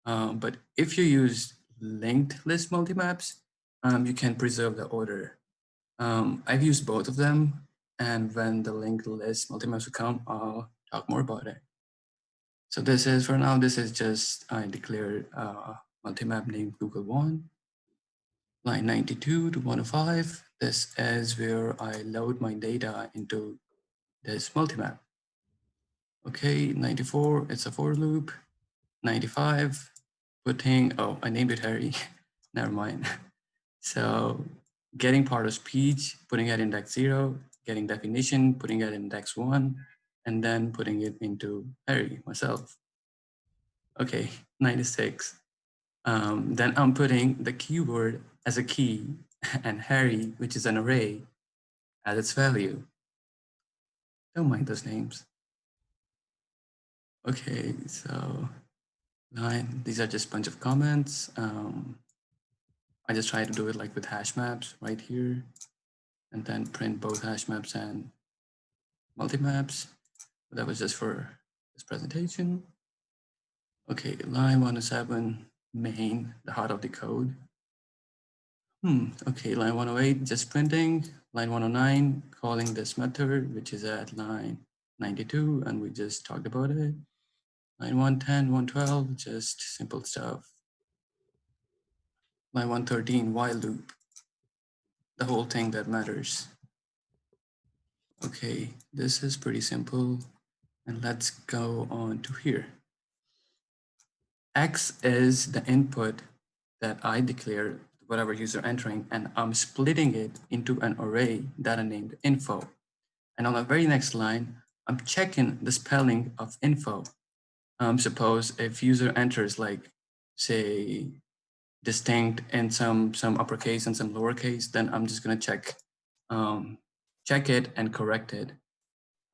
But if you use linked list multimaps, you can preserve the order. I've used both of them, and when the linked list multimaps will come, I'll talk more about it. So this is, for now, this is just, I declared multimap named Google One. Line 92 to 105, this is where I load my data into this multimap. Okay, 94, it's a for loop. 95, putting, oh, I named it Harry, never mind. So getting part of speech, putting it index 0, getting definition, putting it index 1, and then putting it into Harry, myself. Okay, 96. Then I'm putting the keyword as a key and Harry, which is an array, as its value. Don't mind those names. Okay, so these are just a bunch of comments. I just try to do it like with hash maps right here, and then print both hash maps and multi-maps. That was just for this presentation. Okay, line 107, main, the heart of the code. Okay, line 108, just printing. Line 109, calling this method, which is at line 92, and we just talked about it. Line 110, 112, just simple stuff. Line 113, while loop, the whole thing that matters. Okay, this is pretty simple, and let's go on to here. X is the input that I declare whatever user entering, and I'm splitting it into an array that I named info. And on the very next line, I'm checking the spelling of info. Suppose if user enters like, say, distinct in some uppercase and some lowercase, then I'm just gonna check it and correct it.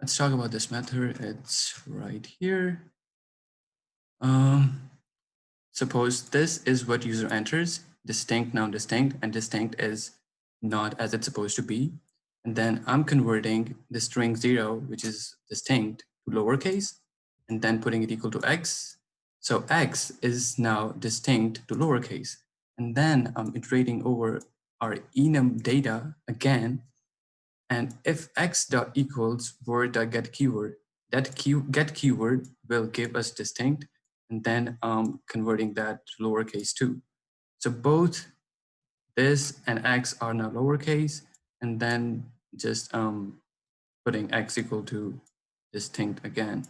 Let's talk about this method. It's right here. Suppose this is what user enters, distinct, non-distinct, and distinct is not as it's supposed to be. And then I'm converting the string 0, which is distinct, to lowercase, and then putting it equal to x. So x is now distinct to lowercase. And then I'm iterating over our enum data again. And if x dot equals word dot get keyword, that get keyword will give us distinct, and then converting that to lowercase 2. So both this and x are now lowercase, and then just putting x equal to distinct again.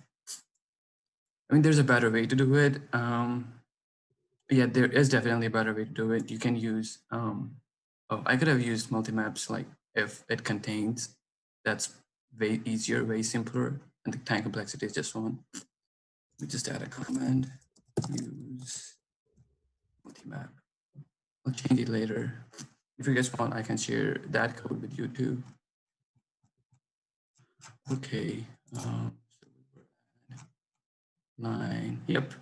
I mean, there's a better way to do it. Yeah, there is definitely a better way to do it. You can use, I could have used multi-maps like if it contains, that's way easier, way simpler, and the time complexity is just 1. We just add a command, use multi-map. I'll change it later. If you guys want, I can share that code with you too. Okay, so line, yep.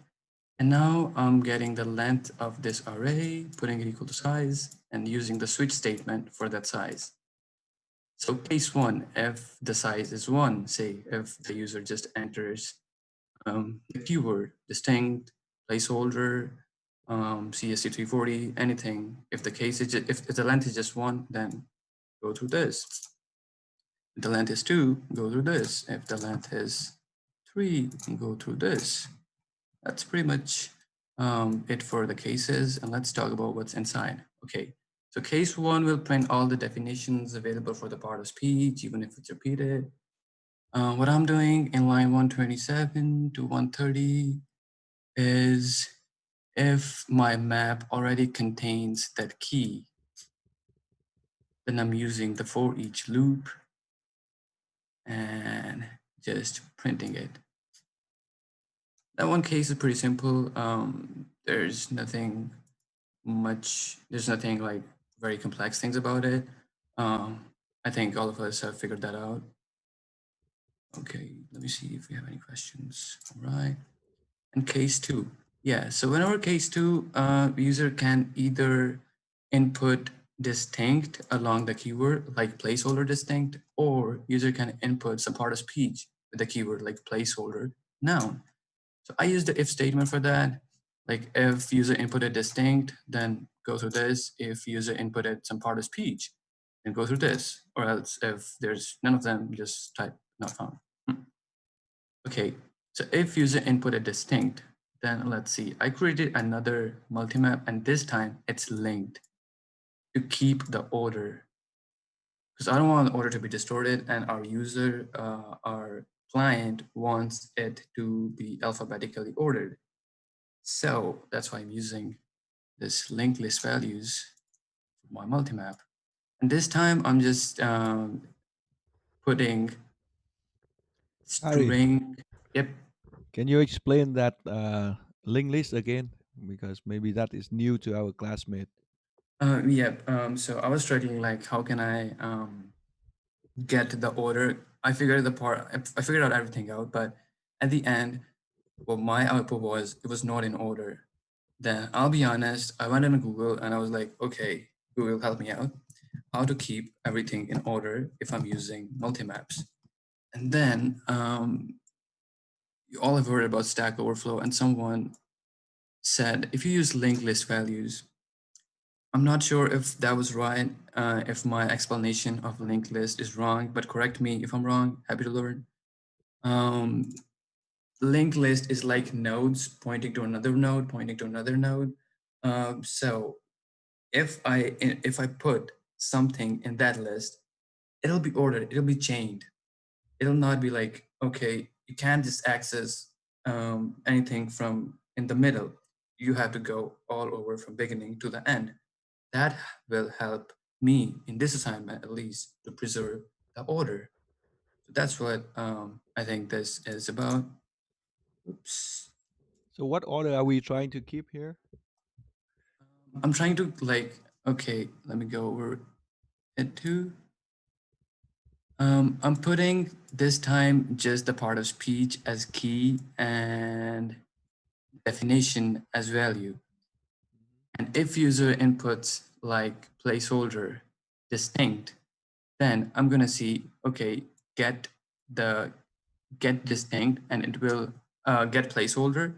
And now I'm getting the length of this array, putting it equal to size, and using the switch statement for that size. So case one, if the size is one, say if the user just enters the keyword distinct, placeholder, CSC 340, anything. If the case is if the length is just one, then go through this. If the length is two, go through this. If the length is three, go through this. That's pretty much it for the cases. And let's talk about what's inside. Okay, so case one will print all the definitions available for the part of speech, even if it's repeated. What I'm doing in line 127 to 130 is if my map already contains that key, then I'm using the for each loop and just printing it. That one case is pretty simple. There's nothing like very complex things about it. I think all of us have figured that out. Okay, let me see if we have any questions. All right. And case two. Yeah, so whenever case two, user can either input distinct along the keyword like placeholder distinct, or user can input some part of speech with the keyword like placeholder noun. So I use the if statement for that. Like if user inputted distinct, then go through this. If user inputted some part of speech, then go through this. Or else if there's none of them, just type not found. Okay, so if user inputted distinct, then let's see, I created another multimap and this time it's linked to keep the order because I don't want the order to be distorted and our user, our client wants it to be alphabetically ordered. So that's why I'm using this linked list values for my multimap. And this time I'm just putting Harry, string, yep. can you explain that link list again? Because maybe that is new to our classmate. Yep. So I was struggling like, how can I get the order? I figured out everything out, but at the end, what my output was, it was not in order. Then I'll be honest, I went on Google and I was like, okay, Google, help me out. How to keep everything in order if I'm using multi-maps. And then you all have heard about Stack Overflow, and someone said if you use linked list values, I'm not sure if that was right, if my explanation of linked list is wrong, but correct me if I'm wrong. Happy to learn. Um, linked list is like nodes pointing to another node, pointing to another node. So if I put something in that list, it'll be ordered, it'll be chained. It'll not be like, okay, you can't just access anything from in the middle. You have to go all over from beginning to the end. That will help me in this assignment at least to preserve the order. So that's what I think this is about. Oops. So, what order are we trying to keep here? I'm trying to like, okay, let me go over it too. I'm putting this time just the part of speech as key and definition as value. And if user inputs like placeholder distinct, then I'm gonna see, okay, get distinct and it will get placeholder.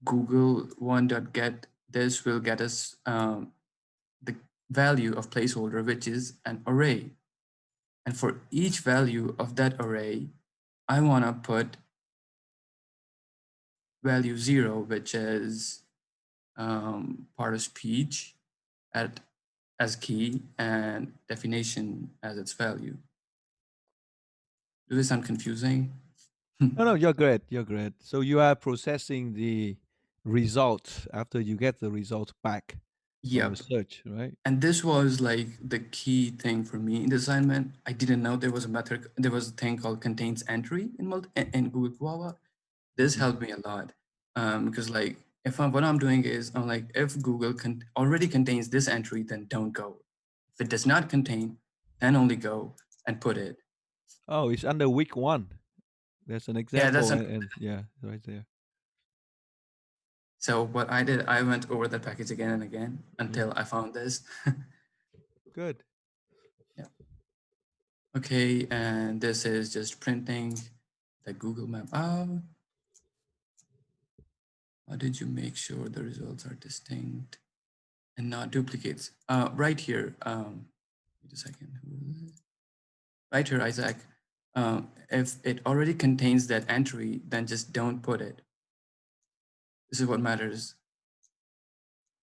Google one.get this will get us the value of placeholder, which is an array. And for each value of that array, I want to put value 0, which is part of speech at as key and definition as its value. Do this sound confusing? No, no, you're great. You're great. So you are processing the result after you get the result back from a Yep. search, right? And this was like the key thing for me in the assignment. I didn't know there was a method, there was a thing called contains entry in Google Guava. This Mhm. helped me a lot because like what I'm doing is I'm like, if Google already contains this entry, then don't go. If it does not contain, then only go and put it. Oh, it's under week one. There's an Yeah, that's example, a and yeah, right there. So what I did, I went over that package again and again until I found this. Good. Yeah. Okay, and this is just printing the Google map out. How did you make sure the results are distinct and not duplicates? Right here, wait a second. Right here, Isaac. If it already contains that entry, then just don't put it. This is what matters.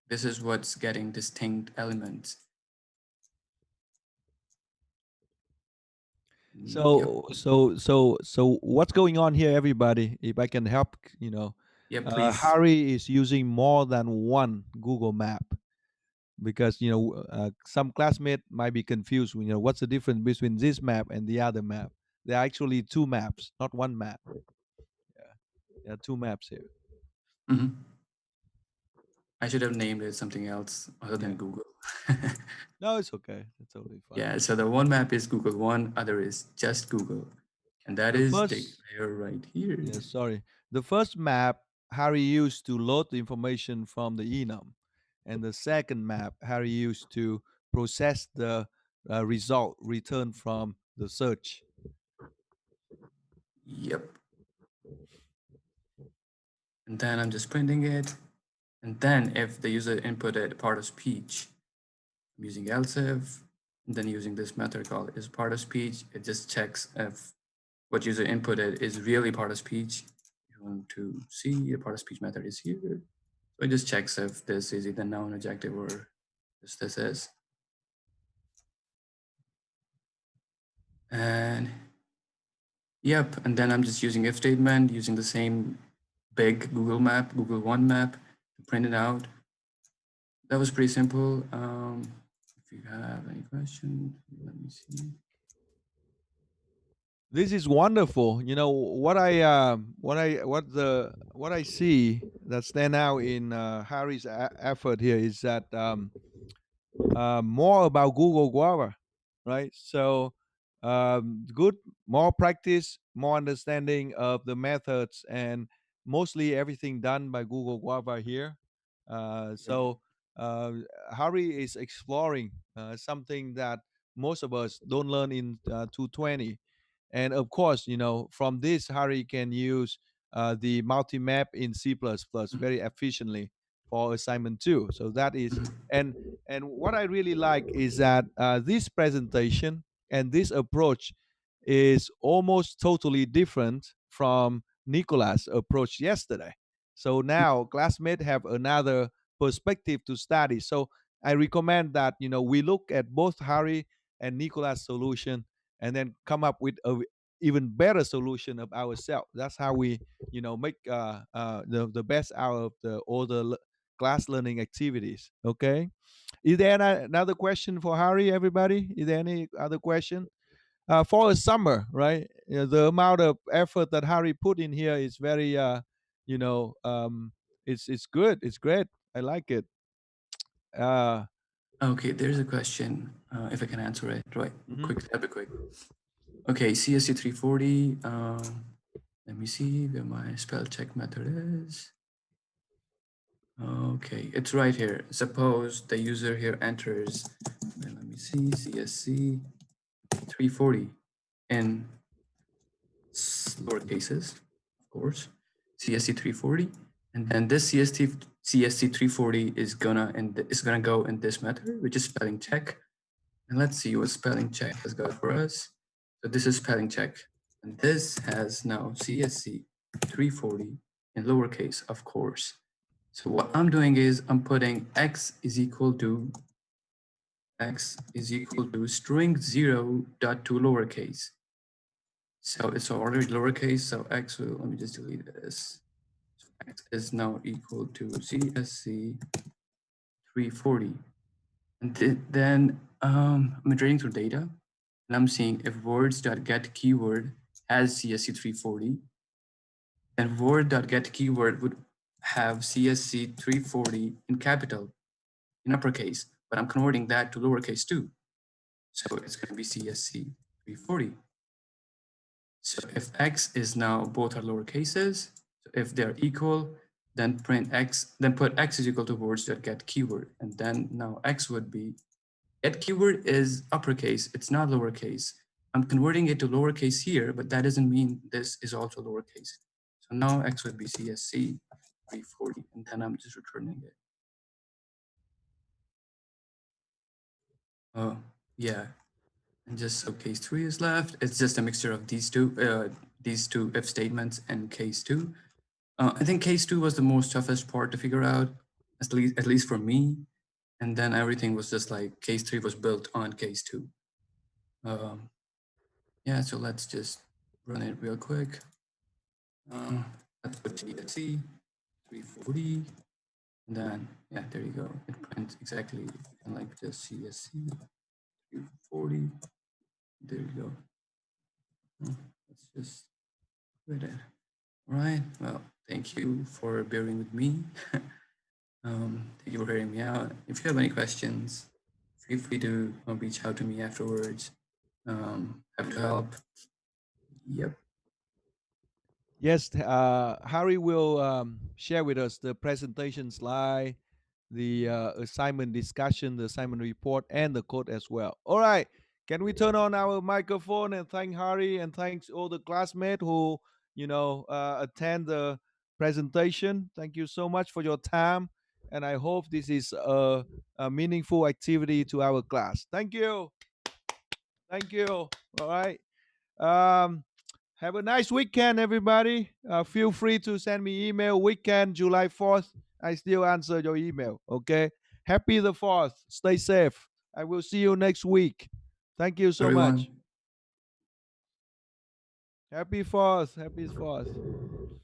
This is what's getting distinct elements. So, so what's going on here, everybody? If I can help, Yep, please. Harry is using more than one Google Map because some classmate might be confused. What's the difference between this map and the other map? There are actually two maps, not one map. Yeah, there are two maps here. Mm-hmm. I should have named it something else other than Yeah. Google. No, it's okay. It's totally fine. Yeah, so the one map is Google One, other is just Google. And that The is first, declare right here. yeah, sorry. The first map Harry used to load the information from the enum, and the second map Harry used to process the result returned from the search. Yep. And then I'm just printing it. And then if the user inputted part of speech, I'm using else if, and then using this method called is part of speech, it just checks if what user inputted is really part of speech. You want to see the part of speech method is here. So it just checks if this is either noun, adjective, or this is. And yep, and then I'm just using if statement, using the same big Google map, Google One map to print it out. That was pretty simple. If you have any questions, let me see. This is wonderful. What I see that stand out in Harry's effort here is that more about Google Guava, right? So good, more practice, more understanding of the methods, and mostly everything done by Google Guava here. So uh, Harry is exploring something that most of us don't learn in 220. And of course, from this, Harry can use the multi-map in C++ very efficiently for assignment 2. So that is, and what I really like is that this presentation and this approach is almost totally different from Nicolas' approach yesterday. So now classmates have another perspective to study. So I recommend that we look at both Harry and Nicolas' solution and then come up with a even better solution of ourselves. That's how we make the best out of all the class learning activities. Okay, is there another question for Harry, everybody? Is there any other question for a summer, right? The amount of effort that Harry put in here is very you know it's good, it's great, I like it. Okay, there's a question. If I can answer it, right? Mhm. Quick, a bit quick. Okay, CSC 340. Let me see where my spell check method is. Okay, it's right here. Suppose the user here enters, let me see, CSC 340 in lower cases, of course, CSC 340, and then this CSC 340 is gonna go in this method, which is spelling check. And let's see what spelling check has got for us. So this is spelling check, and this has now CSC 340 in lowercase, of course. So what I'm doing is I'm putting x is equal to string 0.2 lowercase. So it's already lowercase, so x will, let me just delete this. So x is now equal to CSC 340. And then I'm iterating through data, and I'm seeing if words.getKeyword has CSC 340, then word.getKeyword would have CSC 340 in capital, in uppercase, but I'm converting that to lowercase too. So it's going to be CSC 340. So if x is now both are lower cases, so if they're equal, then print X, then put X is equal to words.get keyword. And then now X would be, get keyword is uppercase, it's not lowercase. I'm converting it to lowercase here, but that doesn't mean this is also lowercase. So now X would be CSC 340, and then I'm just returning it. Oh, yeah. And just so case 3 is left. It's just a mixture of these two if statements and case 2. I think case 2 was the most toughest part to figure out, at least for me. And then everything was just like case 3 was built on case 2. Yeah, so let's just run it real quick. Let's put CSC 340. And then, yeah, there you go. It prints exactly like just CSC 340. There you go. Let's just quit it. All right. Well, thank you for bearing with me. Thank you for hearing me out. If you have any questions, feel free to reach out to me afterwards. Happy to help. Yep. Yes, Harry will share with us the presentation slide, the assignment discussion, the assignment report, and the code as well. All right. Can we turn on our microphone and thank Harry and thanks all the classmates who, attend the presentation. Thank you so much for your time. And I hope this is a meaningful activity to our class. Thank you. Thank you. All right. Um, have a nice weekend, everybody. Feel free to send me email. Weekend, July 4th. I still answer your email. Okay. Happy the 4th. Stay safe. I will see you next week. Thank you so much. Everyone. Happy 4th. Happy 4th.